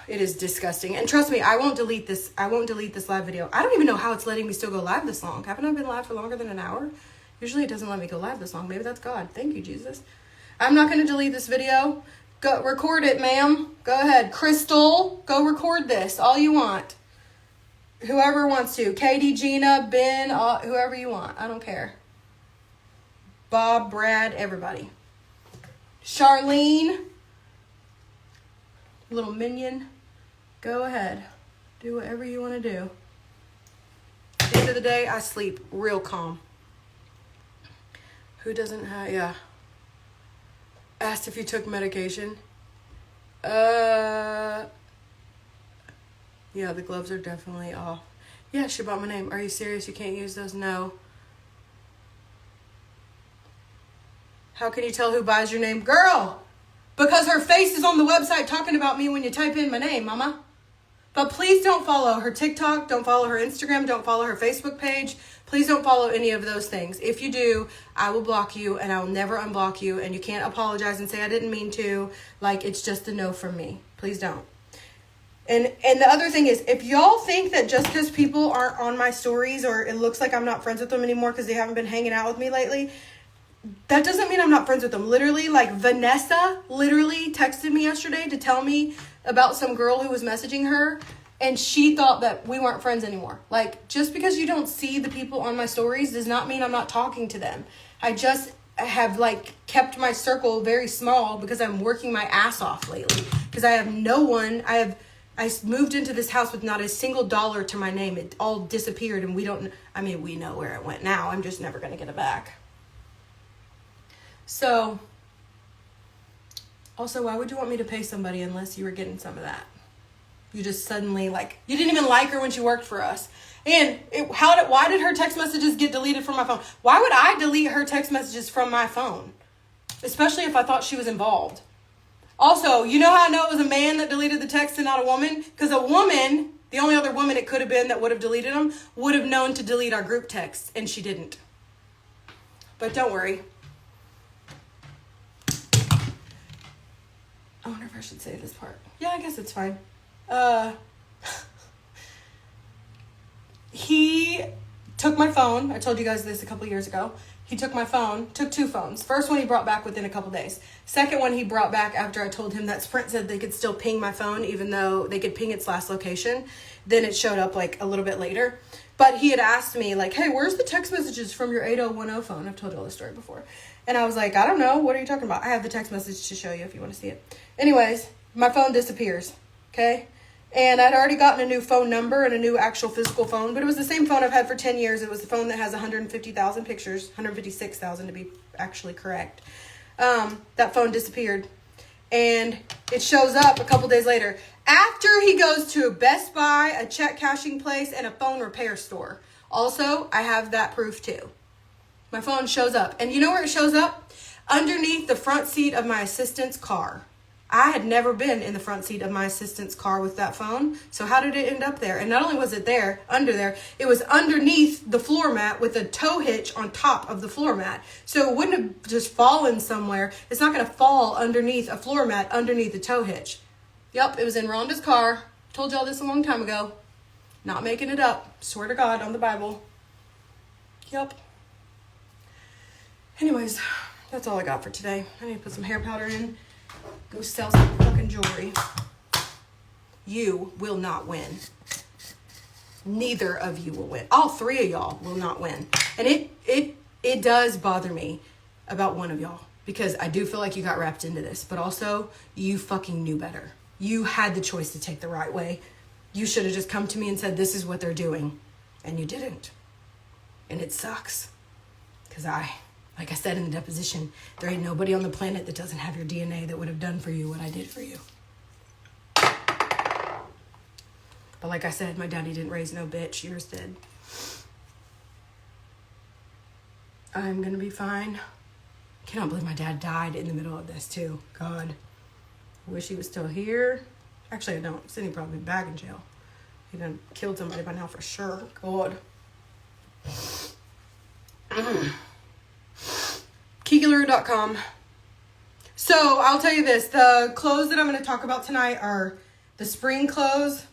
It is disgusting. And trust me, I won't delete this. I won't delete this live video. I don't even know how it's letting me still go live this long. Haven't I been live for longer than an hour? Usually it doesn't let me go live this long. Maybe that's God. Thank you, Jesus. I'm not going to delete this video. Go record it, ma'am. Go ahead. Crystal, go record this. All you want. Whoever wants to. Katie, Gina, Ben, whoever you want. I don't care. Bob, Brad, everybody. Charlene, little minion. Go ahead. Do whatever you want to do. At the end of the day, I sleep real calm. Who doesn't have, yeah. Asked if you took medication. Yeah, the gloves are definitely off. Yeah, she bought my name. Are you serious? You can't use those? No. How can you tell who buys your name? Girl! Because her face is on the website talking about me when you type in my name, mama. But please don't follow her TikTok. Don't follow her Instagram. Don't follow her Facebook page. Please don't follow any of those things. If you do, I will block you and I will never unblock you. And you can't apologize and say I didn't mean to. Like, it's just a no from me. Please don't. And the other thing is, if y'all think that just because people aren't on my stories or it looks like I'm not friends with them anymore because they haven't been hanging out with me lately, that doesn't mean I'm not friends with them. Literally, like Vanessa literally texted me yesterday to tell me about some girl who was messaging her and she thought that we weren't friends anymore. Like, just because you don't see the people on my stories does not mean I'm not talking to them. I just have like kept my circle very small because I'm working my ass off lately. Because I have no one, I moved into this house with not a single dollar to my name. It all disappeared and we know where it went now. I'm just never going to get it back. So, also, why would you want me to pay somebody unless you were getting some of that? You just suddenly, you didn't even like her when she worked for us. And why did her text messages get deleted from my phone? Why would I delete her text messages from my phone? Especially if I thought she was involved. Also, you know how I know it was a man that deleted the text and not a woman? Because a woman, the only other woman it could have been that would have deleted them, would have known to delete our group texts, and she didn't. But don't worry. I wonder if I should say this part. Yeah, I guess it's fine. He took my phone. I told you guys this a couple years ago. He took my phone, took 2 phones. First one he brought back within a couple days. Second one he brought back after I told him that Sprint said they could still ping my phone even though they could ping its last location. Then it showed up a little bit later. But he had asked me hey, where's the text messages from your 8010 phone? I've told you all this story before. And I was like, I don't know. What are you talking about? I have the text message to show you if you want to see it. Anyways, my phone disappears. Okay? And I'd already gotten a new phone number and a new actual physical phone. But it was the same phone I've had for 10 years. It was the phone that has 150,000 pictures. 156,000 to be actually correct. That phone disappeared. And it shows up a couple days later. After he goes to a Best Buy, a check cashing place, and a phone repair store. Also, I have that proof too. My phone shows up. And you know where it shows up? Underneath the front seat of my assistant's car. I had never been in the front seat of my assistant's car with that phone. So how did it end up there? And not only was it there, under there, it was underneath the floor mat with a tow hitch on top of the floor mat. So it wouldn't have just fallen somewhere. It's not going to fall underneath a floor mat underneath the tow hitch. Yep, it was in Rhonda's car. Told y'all this a long time ago. Not making it up. Swear to God on the Bible. Yep. Anyways, that's all I got for today. I need to put some hair powder in. Go sell some fucking jewelry. You will not win. Neither of you will win. All 3 of y'all will not win. And it does bother me about one of y'all. Because I do feel like you got wrapped into this. But also, you fucking knew better. You had the choice to take the right way. You should have just come to me and said, this is what they're doing. And you didn't. And it sucks. Because like I said in the deposition, there ain't nobody on the planet that doesn't have your DNA that would have done for you what I did for you. But like I said, my daddy didn't raise no bitch. Yours did. I'm going to be fine. Cannot believe my dad died in the middle of this too. God. I wish he was still here. Actually, I don't. Then he'd probably be back in jail. He done killed somebody by now for sure. God. Keegaloo.com. So, I'll tell you this. The clothes that I'm going to talk about tonight are the spring clothes.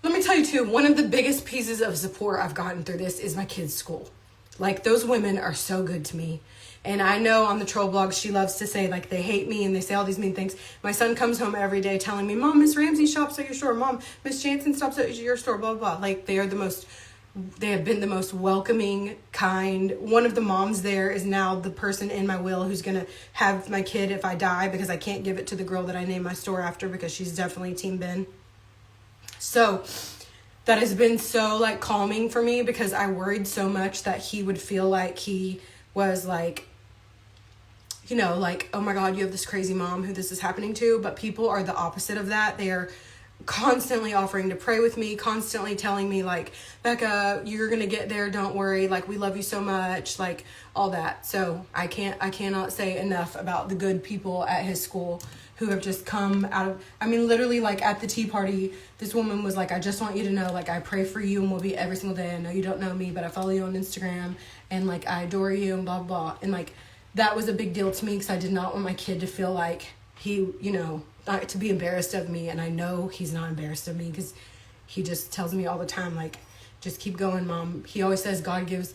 Let me tell you, too, one of the biggest pieces of support I've gotten through this is my kids' school. Those women are so good to me. And I know on the troll blog, she loves to say, they hate me and they say all these mean things. My son comes home every day telling me, Mom, Miss Ramsey shops at your store. Mom, Miss Jansen stops at your store, blah, blah, blah. They have been the most welcoming, kind. One of the moms there is now the person in my will who's going to have my kid if I die because I can't give it to the girl that I named my store after because she's definitely Team Ben. So that has been so like calming for me, because I worried so much that he would feel like he was like, you know, like, oh my God, you have this crazy mom who this is happening to. But people are the opposite of that. They are constantly offering to pray with me, constantly telling me like, Becca, you're gonna get there, don't worry, like, we love you so much, like all that. So I cannot say enough about the good people at his school who have just come out of, I mean, literally, like at the tea party, this woman was like, I just want you to know, like, I pray for you and will be every single day. I know you don't know me, but I follow you on Instagram and like I adore you and blah blah. And like that was a big deal to me, because I did not want my kid to feel like he, you know, not to be embarrassed of me. And I know he's not embarrassed of me, because he just tells me all the time, like, just keep going, Mom. He always says God gives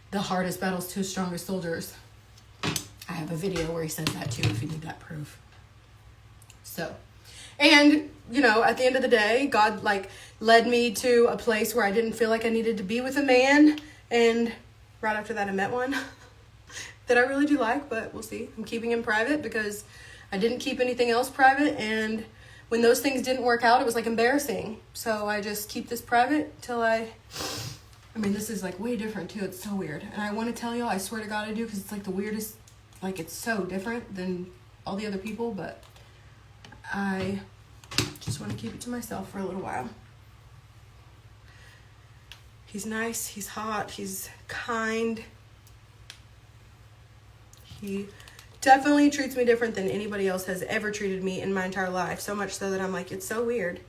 the hardest battles to his strongest soldiers. I have a video where he says that too, if you need that proof. So, and, you know, at the end of the day, God, like, led me to a place where I didn't feel like I needed to be with a man. And right after that, I met one that I really do like, but we'll see. I'm keeping him private because I didn't keep anything else private. And when those things didn't work out, it was like embarrassing. So I just keep this private till I mean, this is like way different too. It's so weird. And I want to tell y'all, I swear to God I do, because it's like the weirdest, like it's so different than all the other people, but I just want to keep it to myself for a little while. He's nice, he's hot, he's kind. He definitely treats me different than anybody else has ever treated me in my entire life. So much so that I'm like, it's so weird.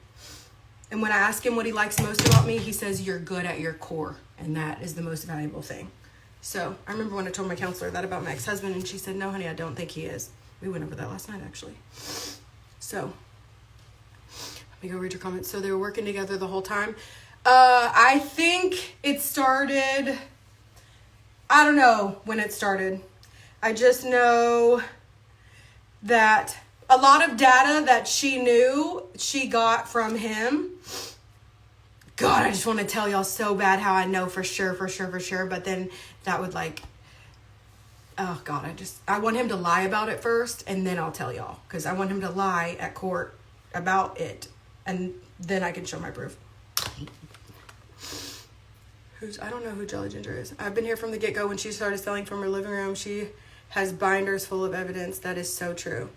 And when I ask him what he likes most about me, he says, you're good at your core. And that is the most valuable thing. So I remember when I told my counselor that about my ex-husband, and she said, no, honey, I don't think he is. We went over that last night, actually. So let me go read your comments. So they were working together the whole time. I think it started, I don't know when it started. I just know that a lot of data that she knew, she got from him. God, I just want to tell y'all so bad how I know for sure. But then that would like, oh God, I want him to lie about it first, and then I'll tell y'all. Because I want him to lie at court about it, and then I can show my proof. I don't know who Jolly Ginger is. I've been here from the get-go. When she started selling from her living room, she has binders full of evidence. That is so true.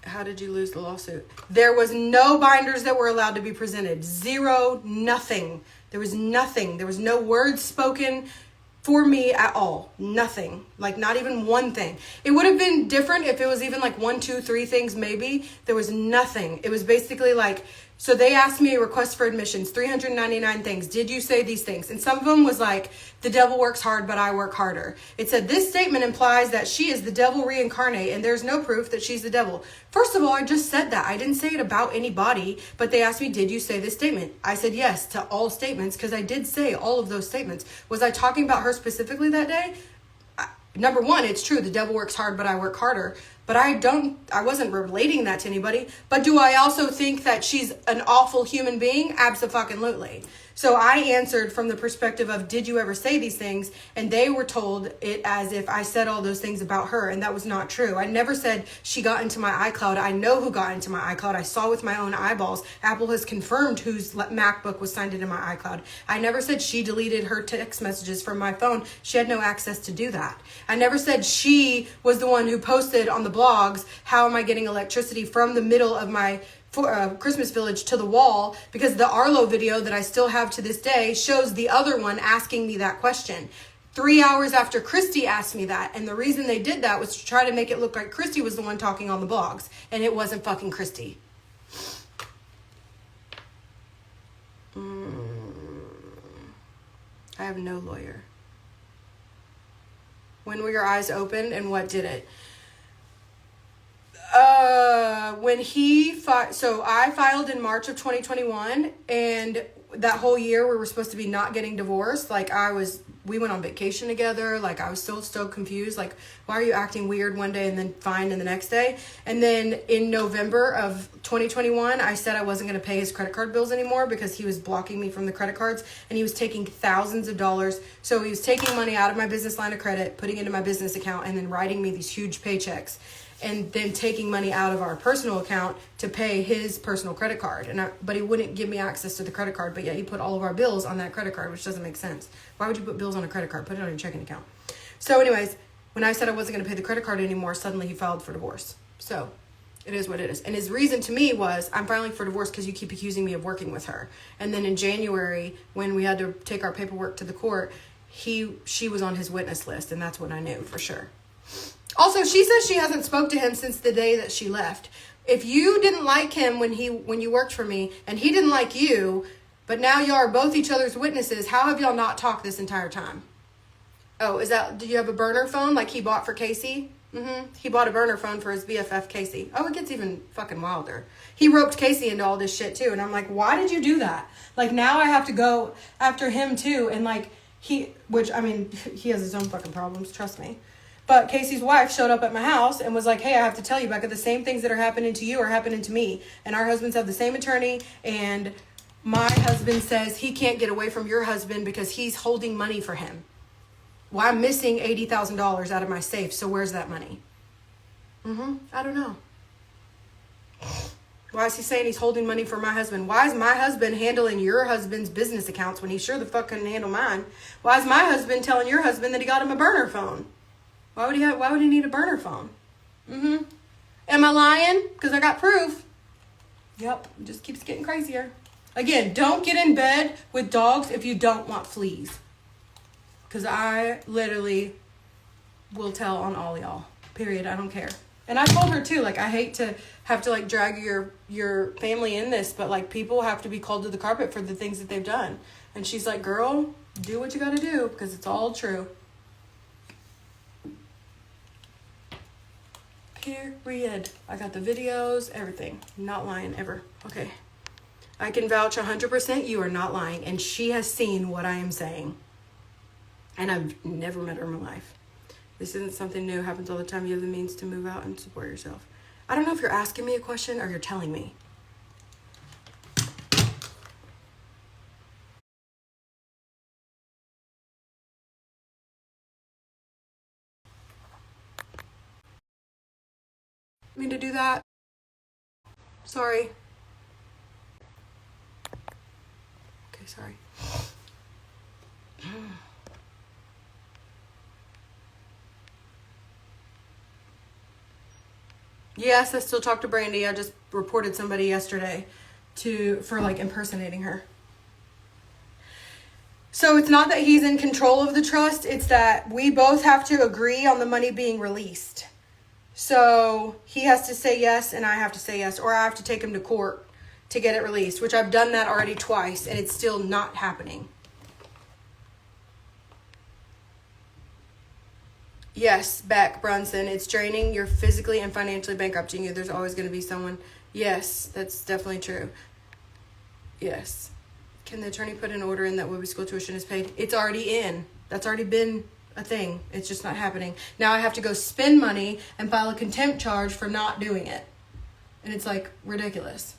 How did you lose the lawsuit? There was no binders that were allowed to be presented. Zero, nothing. There was nothing. There was no words spoken for me at all. Nothing. Like, not even one thing. It would have been different if it was even like 1, 2, 3 things maybe. There was nothing. It was basically like, so they asked me a request for admissions, 399 things. Did you say these things? And some of them was like, the devil works hard, but I work harder. It said, this statement implies that she is the devil reincarnate, and there's no proof that she's the devil. First of all, I just said that. I didn't say it about anybody, but they asked me, did you say this statement? I said yes to all statements, because I did say all of those statements. Was I talking about her specifically that day? Number one, it's true. The devil works hard, but I work harder. But I wasn't relating that to anybody. But do I also think that she's an awful human being? Abso-fucking-lutely. So I answered from the perspective of, did you ever say these things? And they were told it as if I said all those things about her, and that was not true. I never said she got into my iCloud. I know who got into my iCloud. I saw with my own eyeballs. Apple has confirmed whose MacBook was signed into my iCloud. I never said she deleted her text messages from my phone. She had no access to do that. I never said she was the one who posted on the blogs, how am I getting electricity from the middle of my Christmas village to the wall, because the Arlo video that I still have to this day shows the other one asking me that question 3 hours after Christy asked me that. And the reason they did that was to try to make it look like Christy was the one talking on the blogs, and it wasn't fucking Christy. I have no lawyer. When were your eyes opened, and what did it? When so I filed in March of 2021, and that whole year we were supposed to be not getting divorced. Like, we went on vacation together. Like, I was still so confused. Like, why are you acting weird one day and then fine in the next day? And then in November of 2021, I said I wasn't going to pay his credit card bills anymore because he was blocking me from the credit cards, and he was taking thousands of dollars. So he was taking money out of my business line of credit, putting it into my business account, and then writing me these huge paychecks. and then taking money out of our personal account to pay his personal credit card. But he wouldn't give me access to the credit card, but yet he put all of our bills on that credit card, which doesn't make sense. Why would you put bills on a credit card? Put it on your checking account. So anyways, when I said I wasn't going to pay the credit card anymore, suddenly he filed for divorce. So it is what it is. And his reason to me was, I'm filing for divorce because you keep accusing me of working with her. And then in January, when we had to take our paperwork to the court, she was on his witness list, and that's when I knew for sure. Also, she says she hasn't spoke to him since the day that she left. If you didn't like him when you worked for me, and he didn't like you, but now y'all are both each other's witnesses, how have y'all not talked this entire time? Oh, do you have a burner phone like he bought for Casey? He bought a burner phone for his BFF Casey. Oh, it gets even fucking wilder. He roped Casey into all this shit too, and I'm like, why did you do that? Like, now I have to go after him too, and like, he has his own fucking problems, trust me. But Casey's wife showed up at my house and was like, hey, I have to tell you, Becca, the same things that are happening to you are happening to me. And our husbands have the same attorney, and my husband says he can't get away from your husband because he's holding money for him. Well, I'm missing $80,000 out of my safe, so where's that money? I don't know. Why is he saying he's holding money for my husband? Why is my husband handling your husband's business accounts when he sure the fuck couldn't handle mine? Why is my husband telling your husband that he got him a burner phone? Why would he need a burner phone? Am I lying? Because I got proof. Yep, it just keeps getting crazier. Again, don't get in bed with dogs if you don't want fleas. Because I literally will tell on all y'all. Period. I don't care. And I told her too, like, I hate to have to like drag your family in this, but like, people have to be called to the carpet for the things that they've done. And she's like, girl, do what you got to do because it's all true. Period. I got the videos, everything. Not lying ever. Okay. I can vouch 100% you are not lying, and she has seen what I am saying. And I've never met her in my life. This isn't something new. It happens all the time. You have the means to move out and support yourself. I don't know if you're asking me a question or you're telling me. Mean to do that? Sorry. Okay, sorry. Yes, I still talk to Brandy. I just reported somebody yesterday for like impersonating her. So it's not that he's in control of the trust. It's that we both have to agree on the money being released. So he has to say yes and I have to say yes, or I have to take him to court to get it released, which I've done that already twice and it's still not happening. Yes, Beck Brunson, it's draining. You're physically and financially bankrupting you. There's always going to be someone. Yes, that's definitely true. Yes. Can the attorney put an order in that Webby school tuition is paid? It's already in. That's already been a thing. It's just not happening. Now I have to go spend money and file a contempt charge for not doing it. And it's like ridiculous.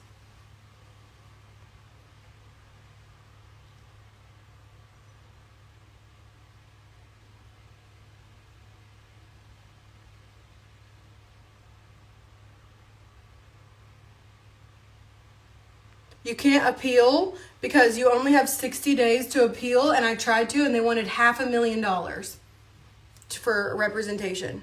You can't appeal because you only have 60 days to appeal, and I tried to, and they wanted $500,000 for representation.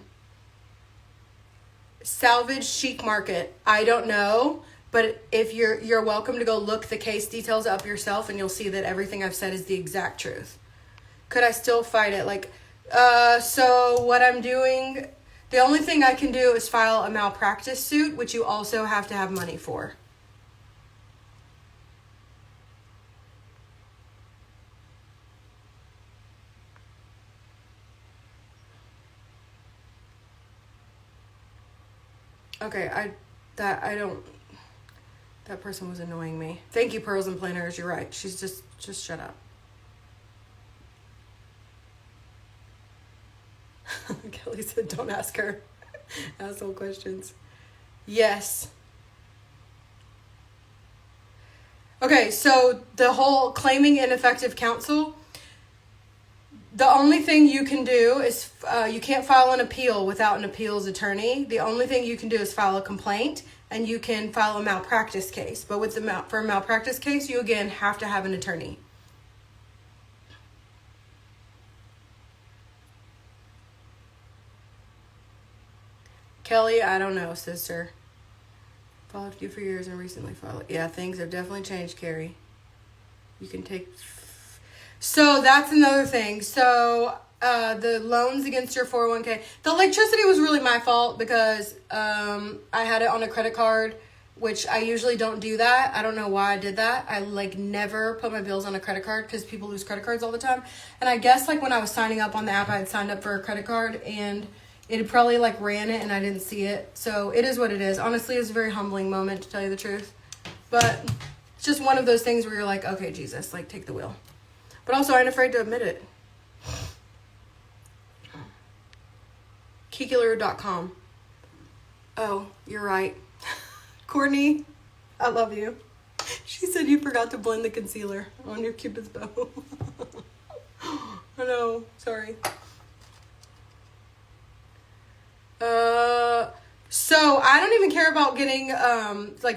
Salvage chic market. I don't know, but if you're welcome to go look the case details up yourself, and you'll see that everything I've said is the exact truth. Could I still fight it? Like, so what I'm doing, the only thing I can do is file a malpractice suit, which you also have to have money for. Okay, that person was annoying me. Thank you, Pearls and Planners. You're right. She's just shut up. Kelly said, don't ask her asshole questions. Yes. Okay, so the whole claiming ineffective counsel, The only thing you can do is you can't file an appeal without an appeals attorney. The only thing you can do is file a complaint, and you can file a malpractice case. But with for a malpractice case, you again have to have an attorney. Kelly, I don't know, sister. Followed you for years and recently followed. Yeah, things have definitely changed, Carrie. You can take... So that's another thing. So the loans against your 401k. The electricity was really my fault because I had it on a credit card, which I usually don't do that. I don't know why I did that. I never put my bills on a credit card because people lose credit cards all the time. And I guess when I was signing up on the app, I had signed up for a credit card and it had probably ran it and I didn't see it. So it is what it is. Honestly, it's a very humbling moment to tell you the truth. But it's just one of those things where you're like, okay, Jesus, take the wheel. But also, I ain't afraid to admit it. Kikiler.com. Oh, you're right. Courtney, I love you. She said you forgot to blend the concealer on your Cupid's bow. Oh no, sorry. So I don't even care about getting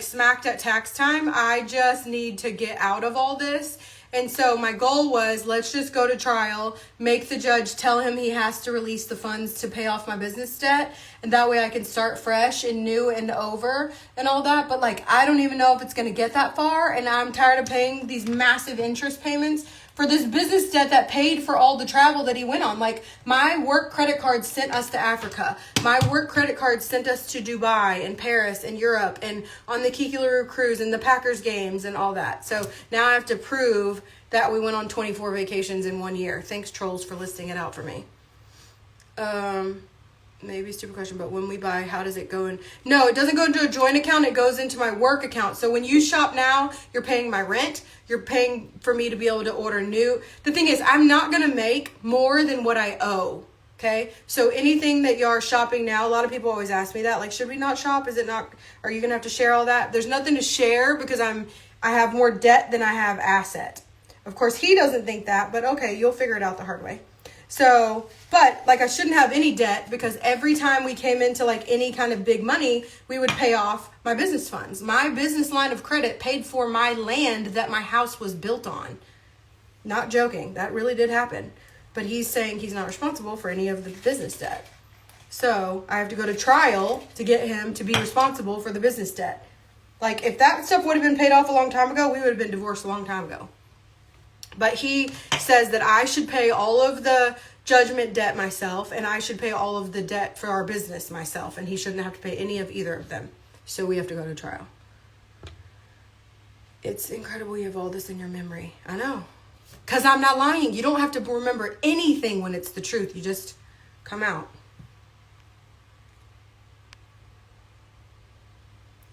smacked at tax time. I just need to get out of all this. And so my goal was, let's just go to trial, make the judge tell him he has to release the funds to pay off my business debt. And that way I can start fresh and new and over and all that. But I don't even know if it's going to get that far. And I'm tired of paying these massive interest payments for this business debt that paid for all the travel that he went on. My work credit card sent us to Africa. My work credit card sent us to Dubai and Paris and Europe and on the Kikilaroo cruise and the Packers games and all that. So now I have to prove that we went on 24 vacations in 1 year. Thanks, trolls, for listing it out for me. Maybe a stupid question, but when we buy, how does it go in? No, it doesn't go into a joint account. It goes into my work account. So when you shop now, you're paying my rent. You're paying for me to be able to order new. The thing is, I'm not going to make more than what I owe. Okay. So anything that you are shopping now, a lot of people always ask me that, should we not shop? Is it not, are you going to have to share all that? There's nothing to share because I have more debt than I have asset. Of course, he doesn't think that, but okay, you'll figure it out the hard way. So, but I shouldn't have any debt because every time we came into any kind of big money, we would pay off my business funds. My business line of credit paid for my land that my house was built on. Not joking. That really did happen. But he's saying he's not responsible for any of the business debt. So I have to go to trial to get him to be responsible for the business debt. If that stuff would have been paid off a long time ago, we would have been divorced a long time ago. But he says that I should pay all of the judgment debt myself, and I should pay all of the debt for our business myself, and he shouldn't have to pay any of either of them. So we have to go to trial. It's incredible you have all this in your memory. I know. Because I'm not lying. You don't have to remember anything when it's the truth. You just come out.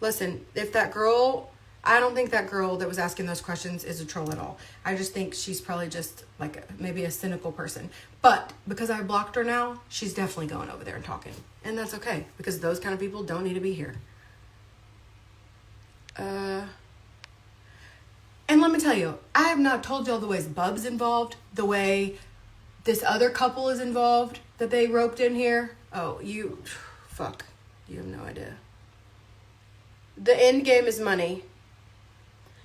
Listen, if that girl... I don't think that girl that was asking those questions is a troll at all. I just think she's probably just maybe a cynical person. But because I blocked her now, she's definitely going over there and talking. And that's okay because those kind of people don't need to be here. And let me tell you, I have not told y'all the ways Bub's involved, the way this other couple is involved that they roped in here. Oh, you have no idea. The end game is money.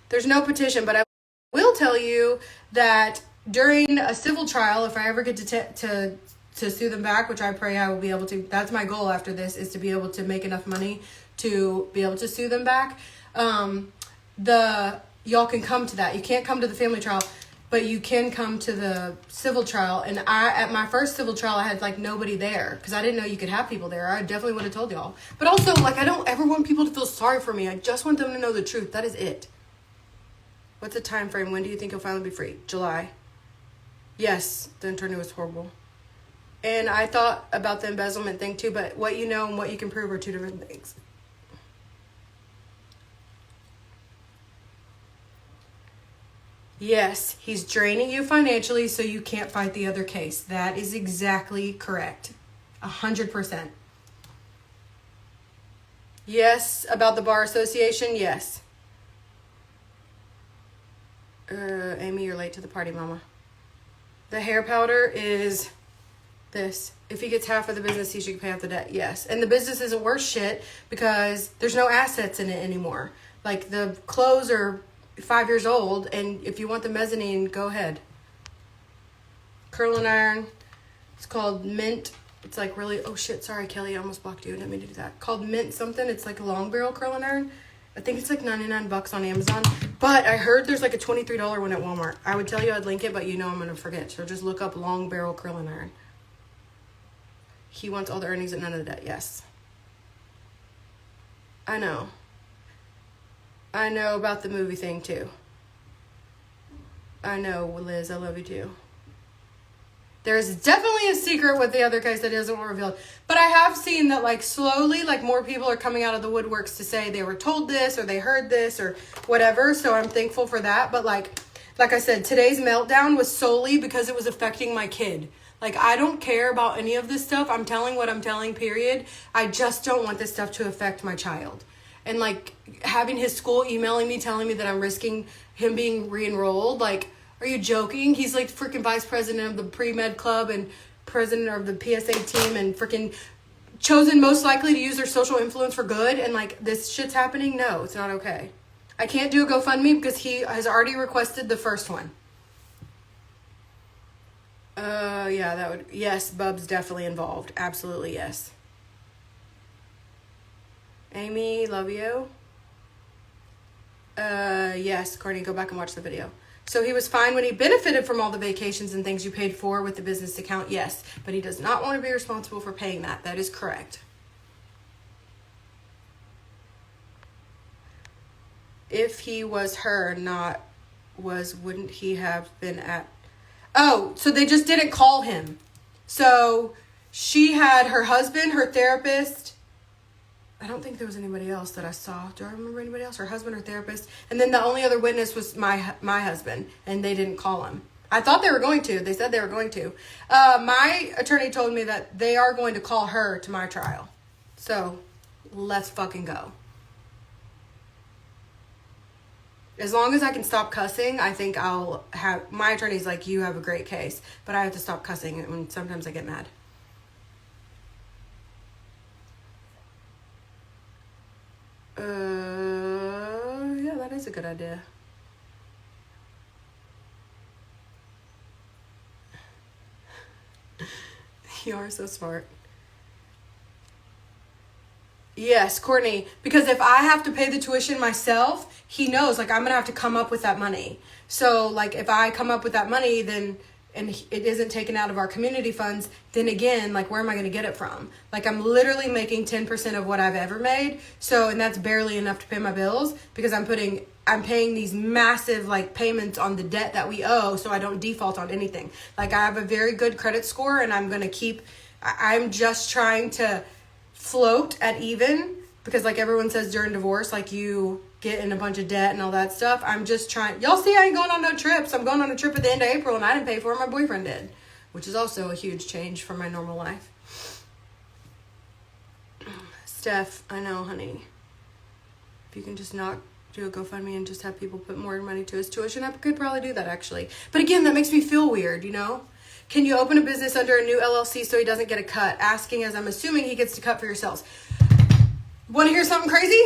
There's no petition, but I will tell you that during a civil trial, if I ever get to sue them back, which I pray I will be able to, that's my goal after this, is to be able to make enough money to be able to sue them back. Y'all can come to that. You can't come to the family trial, but you can come to the civil trial. And at my first civil trial, I had nobody there because I didn't know you could have people there. I definitely would have told y'all. But also, I don't ever want people to feel sorry for me. I just want them to know the truth. That is it. What's the time frame? When do you think you'll finally be free? July. Yes, the attorney was horrible. And I thought about the embezzlement thing too, but what you know and what you can prove are two different things. Yes, he's draining you financially so you can't fight the other case. That is exactly correct. 100%. Yes, about the bar association, yes. Amy, you're late to the party, mama. The hair powder is this. If he gets half of the business, he should pay off the debt. Yes. And the business isn't worth shit because there's no assets in it anymore. Like, the clothes are 5 years old, and if you want the mezzanine, go ahead. Curling iron. It's called Mint. It's like really, oh shit, sorry, Kelly, I almost blocked you. I didn't mean to do that. Called Mint something. It's like a long barrel curling iron. I think it's like $99 on Amazon. But I heard there's like a $23 one at Walmart. I would tell you I'd link it, but you know I'm going to forget. So just look up long barrel curling iron. He wants all the earnings and none of the debt. Yes. I know. I know about the movie thing too. I know, Liz, I love you too. There's definitely a secret with the other case that isn't revealed. But I have seen that, like, slowly, like, more people are coming out of the woodworks to say they were told this or they heard this or whatever. So I'm thankful for that. But like I said, today's meltdown was solely because it was affecting my kid. Like, I don't care about any of this stuff. I'm telling what I'm telling, period. I just don't want this stuff to affect my child. And, like, having his school emailing me, telling me that I'm risking him being re-enrolled. Like, are you joking? He's, like, freaking vice president of the pre-med club and president of the PSA team and freaking chosen most likely to use their social influence for good. And, like, this shit's happening? No, it's not okay. I can't do a GoFundMe because he has already requested the first one. Yeah, that would... Yes, Bub's definitely involved. Absolutely, yes. Amy, love you. Yes, Courtney, go back and watch the video. So he was fine when he benefited from all the vacations and things you paid for with the business account, yes. But he does not want to be responsible for paying that. That is correct. If he was her, wouldn't he have been at... Oh, so they just didn't call him. So she had her husband, her therapist. I don't think there was anybody else that I saw. Do I remember anybody else? Her husband, her therapist. And then the only other witness was my husband. And they didn't call him. I thought they were going to. They said they were going to. My attorney told me that they are going to call her to my trial. So let's fucking go. As long as I can stop cussing, I think I'll have... My attorney's like, you have a great case. But I have to stop cussing and sometimes I get mad. Yeah, that is a good idea. You are so smart. Yes, Courtney, because if I have to pay the tuition myself, he knows, like, I'm going to have to come up with that money. So, like, if I come up with that money, then, and it isn't taken out of our community funds, then again, like, where am I going to get it from? Like, I'm literally making 10% of what I've ever made. So, and that's barely enough to pay my bills because I'm paying these massive, like, payments on the debt that we owe so I don't default on anything. Like, I have a very good credit score and I'm going to I'm just trying to float at even because, like, everyone says during divorce, like, you get in a bunch of debt and all that stuff. I'm just trying. Y'all see I ain't going on no trips. I'm going on a trip at the end of April and I didn't pay for it. My boyfriend did, which is also a huge change from my normal life. Steph, I know, honey. If you can just not do a GoFundMe and just have people put more money to his tuition, I could probably do that, actually. But again, that makes me feel weird, you know? Can you open a business under a new LLC so he doesn't get a cut? Asking as I'm assuming he gets to cut for yourselves. Want to hear something crazy?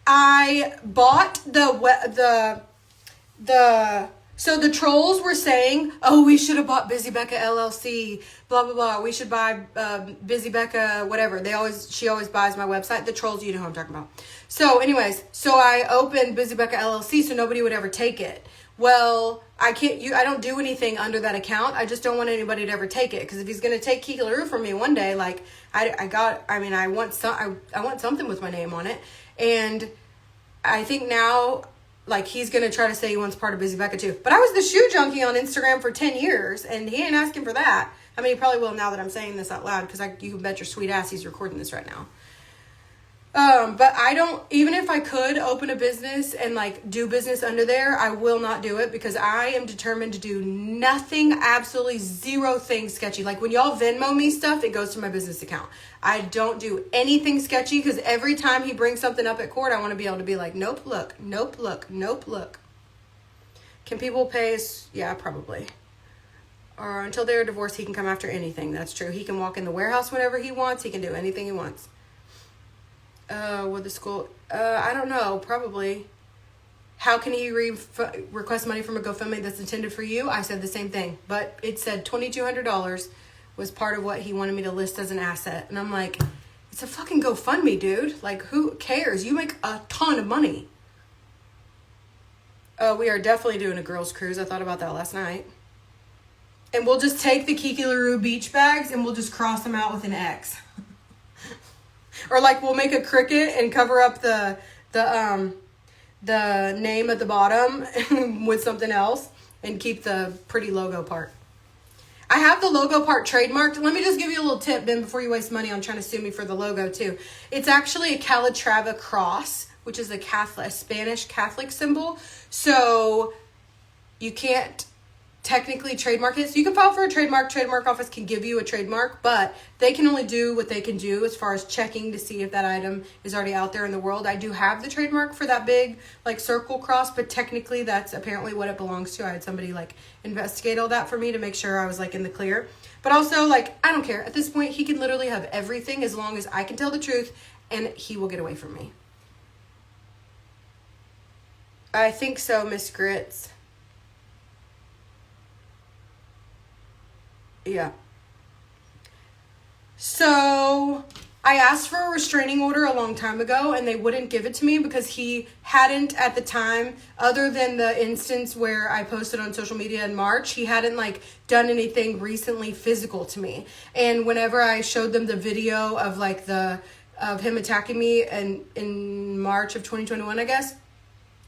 I bought so the trolls were saying, oh, we should have bought Busy Becca LLC, blah, blah, blah. We should buy Busy Becca, whatever. She always buys my website. The trolls, you know who I'm talking about. So anyways, so I opened Busy Becca LLC so nobody would ever take it. Well, I don't do anything under that account. I just don't want anybody to ever take it. Because if he's going to take Kiki LaRue from me one day, like, I want something with my name on it. And I think now, like, he's going to try to say he wants part of Busy Becca too. But I was the shoe junkie on Instagram for 10 years, and he ain't asking for that. I mean, he probably will now that I'm saying this out loud, because you can bet your sweet ass he's recording this right now. But I don't, even if I could open a business and, like, do business under there, I will not do it because I am determined to do nothing, absolutely zero things sketchy. Like, when y'all Venmo me stuff, it goes to my business account. I don't do anything sketchy because every time he brings something up at court, I want to be able to be like, nope, look, nope, look, nope, look. Can people pay? Yeah, probably. or until they're divorced, he can come after anything. That's true. He can walk in the warehouse whenever he wants. He can do anything he wants. With the school, I don't know, probably. How can he request money from a GoFundMe that's intended for you? I said the same thing, but it said $2,200 was part of what he wanted me to list as an asset. And I'm like, it's a fucking GoFundMe, dude. Like, who cares? You make a ton of money. We are definitely doing a girls' cruise. I thought about that last night. And we'll just take the Kiki LaRue beach bags and we'll just cross them out with an X. Or like we'll make a cricket and cover up the name at the bottom with something else and keep the pretty logo part. I have the logo part trademarked. Let me just give you a little tip, Ben, before you waste money on trying to sue me for the logo too. It's actually a Calatrava cross, which is a Spanish Catholic symbol. So you can't technically trademark it. So you can file for a trademark. Trademark office can give you a trademark, but they can only do what they can do as far as checking to see if that item is already out there in the world. I do have the trademark for that big like circle cross, but technically that's apparently what it belongs to. I had somebody like investigate all that for me to make sure I was like in the clear. But also like, I don't care. At this point, he can literally have everything as long as I can tell the truth and he will get away from me. I think so, Miss Grits. Yeah. So I asked for a restraining order a long time ago and they wouldn't give it to me because he hadn't at the time, other than the instance where I posted on social media in March, he hadn't like done anything recently physical to me. And whenever I showed them the video of like of him attacking me in March of 2021, I guess,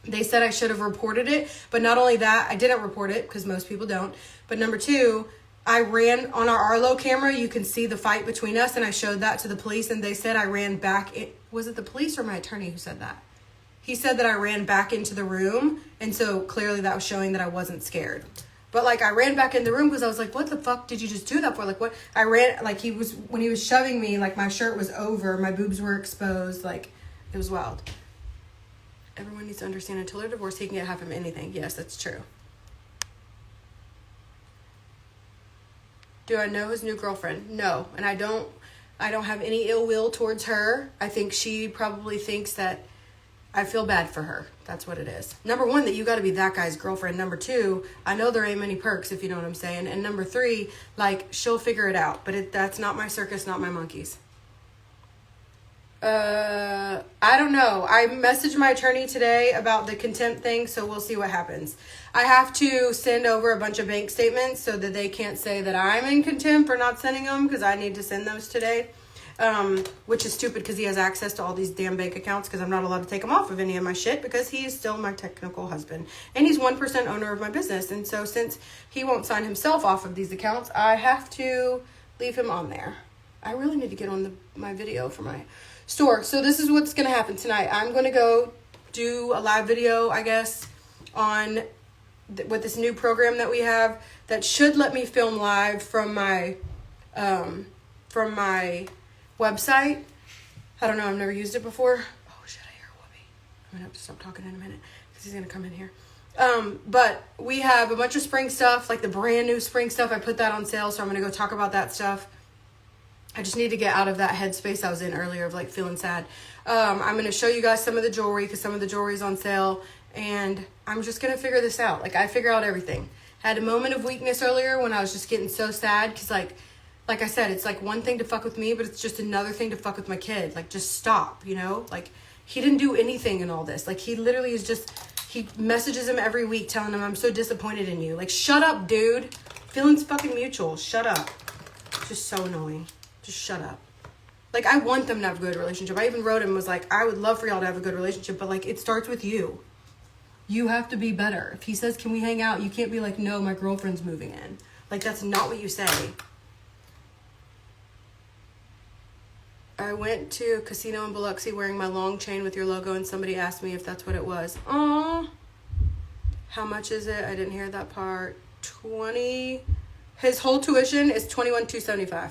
they said I should have reported it. But not only that, I didn't report it because most people don't. But number two, I ran on our Arlo camera. You can see the fight between us, and I showed that to the police, and they said I ran back. Was it the police or my attorney who said that? He said that I ran back into the room, and so clearly that was showing that I wasn't scared. But like I ran back in the room because I was like, "What the fuck did you just do that for?" Like what? I ran like when he was shoving me, like my shirt was over, my boobs were exposed, like it was wild. Everyone needs to understand until they're divorced, he can get half of anything. Yes, that's true. Do I know his new girlfriend? No. And I don't have any ill will towards her. I think she probably thinks that I feel bad for her. That's what it is. Number one, that you got to be that guy's girlfriend. Number two, I know there ain't many perks, if you know what I'm saying. And number three, like, she'll figure it out. But that's not my circus, not my monkeys. I don't know. I messaged my attorney today about the contempt thing, so we'll see what happens. I have to send over a bunch of bank statements so that they can't say that I'm in contempt for not sending them, because I need to send those today. Which is stupid because he has access to all these damn bank accounts, because I'm not allowed to take him off of any of my shit because he is still my technical husband. And he's 1% owner of my business. And so since he won't sign himself off of these accounts, I have to leave him on there. I really need to get on my video for my store. So this is what's going to happen tonight. I'm going to go do a live video, I guess, on with this new program that we have that should let me film live from my website. I don't know. I've never used it before. Oh, shit, I hear Whoopi. I'm going to have to stop talking in a minute because he's going to come in here. But we have a bunch of spring stuff, like the brand new spring stuff. I put that on sale, so I'm going to go talk about that stuff. I just need to get out of that headspace I was in earlier of like feeling sad. I'm going to show you guys some of the jewelry because some of the jewelry is on sale. And I'm just going to figure this out. Like, I figure out everything. Had a moment of weakness earlier when I was just getting so sad. Because, like I said, it's like one thing to fuck with me, but it's just another thing to fuck with my kid. Like, just stop, you know? Like, he didn't do anything in all this. Like, he literally is just, he messages him every week telling him, I'm so disappointed in you. Like, shut up, dude. Feelings fucking mutual. Shut up. Just so annoying. Just shut up. Like, I want them to have a good relationship. I even wrote him, was like, I would love for y'all to have a good relationship, but, like, it starts with you. You have to be better. If he says, can we hang out? You can't be like, no, my girlfriend's moving in. Like, that's not what you say. I went to a casino in Biloxi wearing my long chain with your logo, and somebody asked me if that's what it was. Aww. How much is it? I didn't hear that part. 20. His whole tuition is $21,275.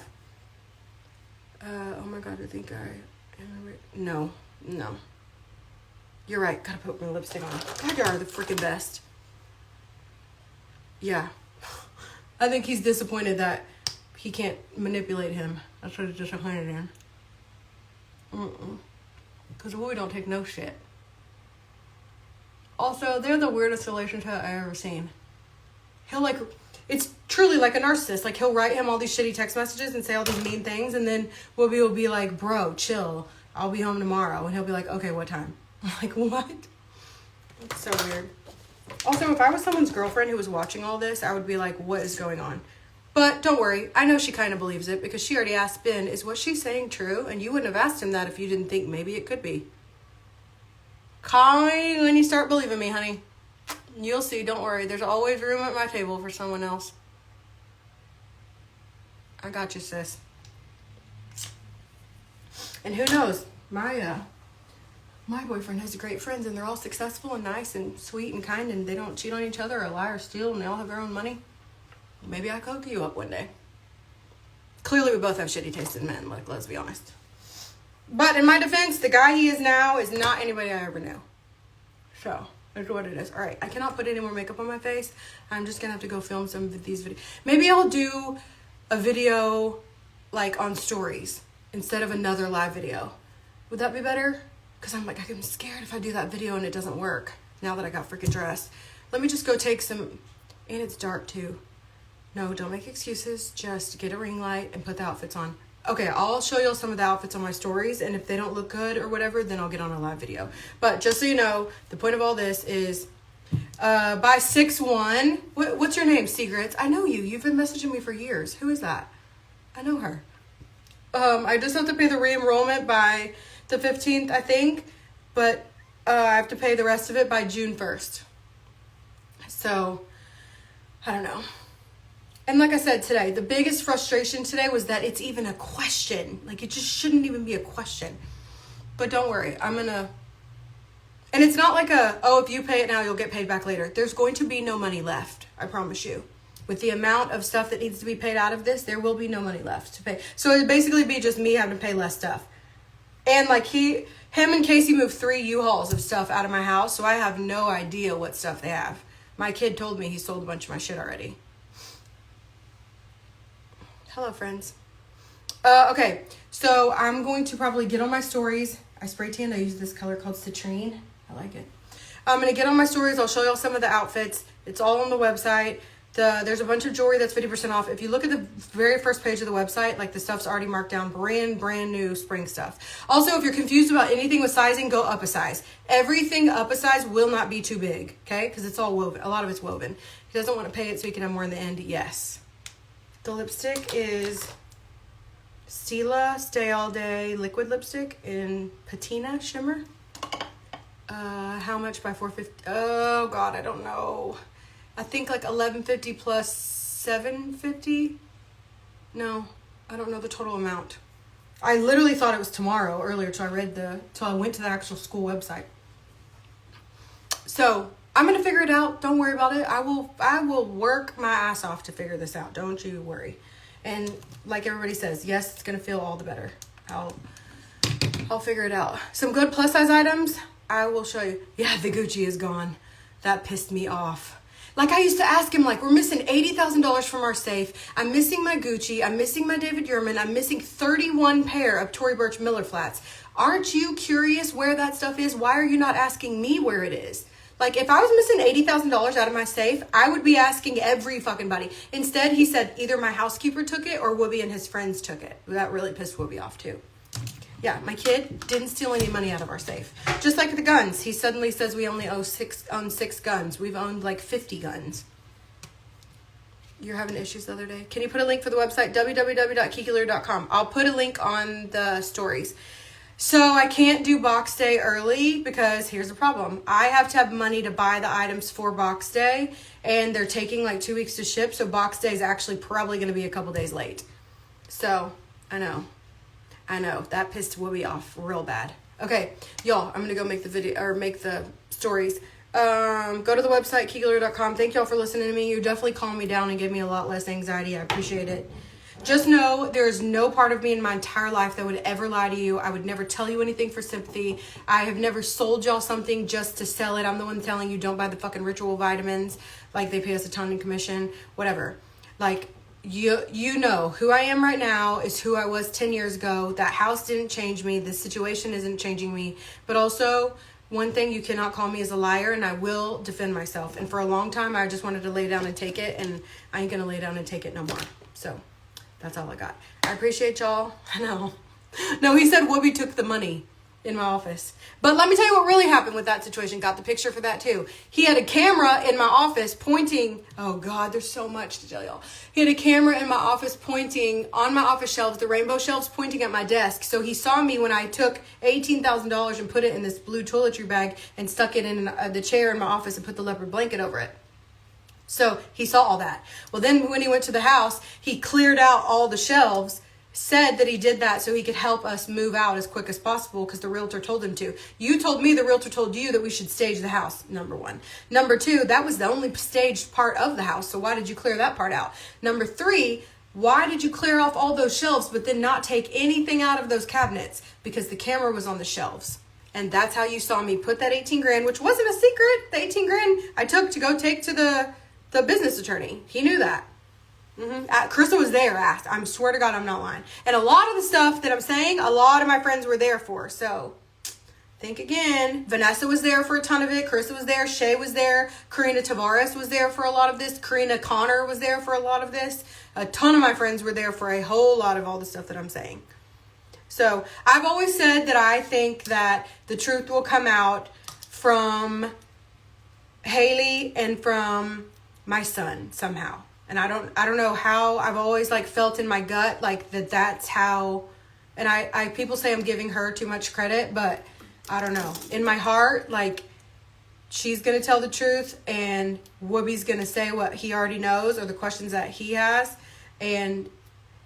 Oh my God, I think no. You're right. Gotta put my lipstick on. God, you are the freaking best. Yeah. I think he's disappointed that he can't manipulate him. That's what he's disappointed in. Because we don't take no shit. Also, they're the weirdest relationship I ever seen. He'll like, it's truly like a narcissist. Like, he'll write him all these shitty text messages and say all these mean things, and then Whoopi will be like, bro, chill. I'll be home tomorrow. And he'll be like, okay, what time? I'm like, what? It's so weird. Also, if I was someone's girlfriend who was watching all this, I would be like, what is going on? But don't worry. I know she kind of believes it because she already asked Ben, is what she's saying true? And you wouldn't have asked him that if you didn't think maybe it could be. Call me when you start believing me, honey. You'll see. Don't worry. There's always room at my table for someone else. I got you, sis. And who knows? My boyfriend has great friends, and they're all successful and nice and sweet and kind, and they don't cheat on each other or lie or steal, and they all have their own money. Maybe I could hook you up one day. Clearly, we both have shitty taste in men. Like, let's be honest. But in my defense, the guy he is now is not anybody I ever knew. So, that's what it is. All right, I cannot put any more makeup on my face. I'm just going to have to go film some of these videos. Maybe I'll do a video, like, on stories instead of another live video. Would that be better? Because I'm scared if I do that video and it doesn't work. Now that I got freaking dressed. Let me just go take some... And it's dark, too. No, don't make excuses. Just get a ring light and put the outfits on. Okay, I'll show you some of the outfits on my stories, and if they don't look good or whatever, then I'll get on a live video. But just so you know, the point of all this is by 6/1. What's your name, Secrets? I know you. You've been messaging me for years. Who is that? I know her. I just have to pay the re-enrollment by the 15th, I think, but I have to pay the rest of it by June 1st. So, I don't know. And like I said today, the biggest frustration today was that it's even a question. Like, it just shouldn't even be a question. But don't worry, I'm gonna... And it's not like if you pay it now, you'll get paid back later. There's going to be no money left, I promise you. With the amount of stuff that needs to be paid out of this, there will be no money left to pay. So it'd basically be just me having to pay less stuff. And like him and Casey moved 3 U-Hauls of stuff out of my house, so I have no idea what stuff they have. My kid told me he sold a bunch of my shit already. Hello, friends. Okay, so I'm going to probably get on my stories. I spray tanned. I use this color called Citrine. I like it. I'm going to get on my stories. I'll show y'all some of the outfits. It's all on the website. There's a bunch of jewelry that's 50% off. If you look at the very first page of the website, like the stuff's already marked down. Brand new spring stuff. Also, if you're confused about anything with sizing, go up a size. Everything up a size will not be too big, okay? Because it's all woven. A lot of it's woven. He doesn't want to pay it so he can have more in the end. Yes. The lipstick is Stila Stay All Day liquid lipstick in patina shimmer. How much by $4.50? Oh God, I don't know. I think like $11.50 plus $7.50. No, I don't know the total amount. I literally thought it was tomorrow earlier till I went to the actual school website. So I'm going to figure it out. Don't worry about it. I will work my ass off to figure this out. Don't you worry. And like everybody says, yes, it's going to feel all the better. I'll figure it out. Some good plus size items, I will show you. Yeah, the Gucci is gone. That pissed me off. Like I used to ask him, like, we're missing $80,000 from our safe. I'm missing my Gucci. I'm missing my David Yurman. I'm missing 31 pair of Tory Burch Miller flats. Aren't you curious where that stuff is? Why are you not asking me where it is? Like, if I was missing $80,000 out of my safe, I would be asking every fucking body. Instead, he said either my housekeeper took it or Whoopi and his friends took it. That really pissed Whoopi off, too. Yeah, my kid didn't steal any money out of our safe. Just like the guns. He suddenly says we only own 6 guns. We've owned like 50 guns. You're having issues the other day. Can you put a link for the website? www.kikilur.com. I'll put a link on the stories. So I can't do box day early because here's the problem. I have to have money to buy the items for box day, and they're taking like 2 weeks to ship. So box day is actually probably going to be a couple days late. So I know that pissed Whoopi off real bad. Okay, y'all, I'm going to go make the video or make the stories. Go to the website, kikilur.com. Thank y'all for listening to me. You definitely calmed me down and gave me a lot less anxiety. I appreciate it. Just know there is no part of me in my entire life that would ever lie to you. I would never tell you anything for sympathy. I have never sold y'all something just to sell it. I'm the one telling you don't buy the fucking ritual vitamins. Like, they pay us a ton in commission. Whatever. Like, you know who I am right now is who I was 10 years ago. That house didn't change me. This situation isn't changing me. But also, one thing, you cannot call me as a liar, and I will defend myself. And for a long time, I just wanted to lay down and take it, and I ain't gonna lay down and take it no more. So that's all I got. I appreciate y'all. I know. No, he said Whoopi took the money in my office. But let me tell you what really happened with that situation. Got the picture for that too. He had a camera in my office pointing. Oh God, there's so much to tell y'all. He had a camera in my office pointing on my office shelves, the rainbow shelves, pointing at my desk. So he saw me when I took $18,000 and put it in this blue toiletry bag and stuck it in the chair in my office and put the leopard blanket over it. So he saw all that. Well, then when he went to the house, he cleared out all the shelves, said that he did that so he could help us move out as quick as possible because the realtor told him to. You told me the realtor told you that we should stage the house, number one. Number two, that was the only staged part of the house, so why did you clear that part out? Number three, why did you clear off all those shelves but then not take anything out of those cabinets? Because the camera was on the shelves. And that's how you saw me put that 18 grand, which wasn't a secret. The 18 grand I took to go take to the business attorney. He knew that. Krista was there. I swear to God, I'm not lying. And a lot of the stuff that I'm saying, a lot of my friends were there for. So think again. Vanessa was there for a ton of it. Krista was there. Shay was there. Karina Tavares was there for a lot of this. Karina Connor was there for a lot of this. A ton of my friends were there for a whole lot of all the stuff that I'm saying. So I've always said that I think that the truth will come out from Haley and from my son somehow. And I don't know how. I've always like felt in my gut like that's how. And I people say I'm giving her too much credit, but I don't know. In my heart, like, she's gonna tell the truth, and Whoopi's gonna say what he already knows or the questions that he has, and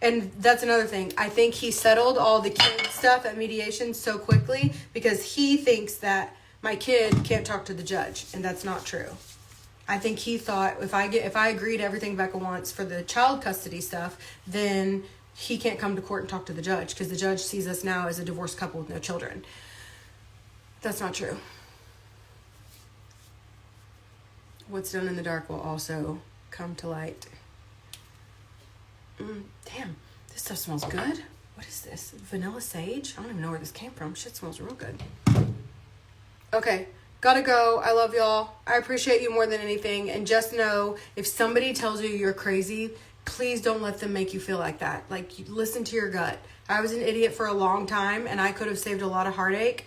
that's another thing. I think he settled all the kid stuff at mediation so quickly because he thinks that my kid can't talk to the judge, and that's not true. I think he thought if I agree to everything Becca wants for the child custody stuff, then he can't come to court and talk to the judge because the judge sees us now as a divorced couple with no children. That's not true. What's done in the dark will also come to light. Damn, this stuff smells good. What is this? Vanilla sage? I don't even know where this came from. Shit smells real good. Okay. Gotta go. I love y'all. I appreciate you more than anything. And just know, if somebody tells you you're crazy, please don't let them make you feel like that. Like, listen to your gut. I was an idiot for a long time, and I could have saved a lot of heartache.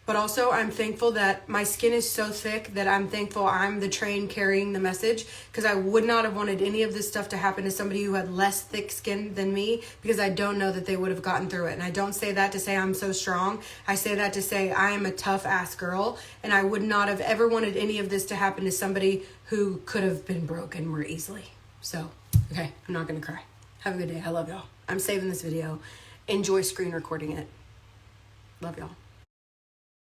But also, I'm thankful that my skin is so thick that I'm thankful I'm the train carrying the message, because I would not have wanted any of this stuff to happen to somebody who had less thick skin than me, because I don't know that they would have gotten through it. And I don't say that to say I'm so strong. I say that to say I am a tough ass girl, and I would not have ever wanted any of this to happen to somebody who could have been broken more easily. So, okay, I'm not going to cry. Have a good day. I love y'all. I'm saving this video. Enjoy screen recording it. Love y'all.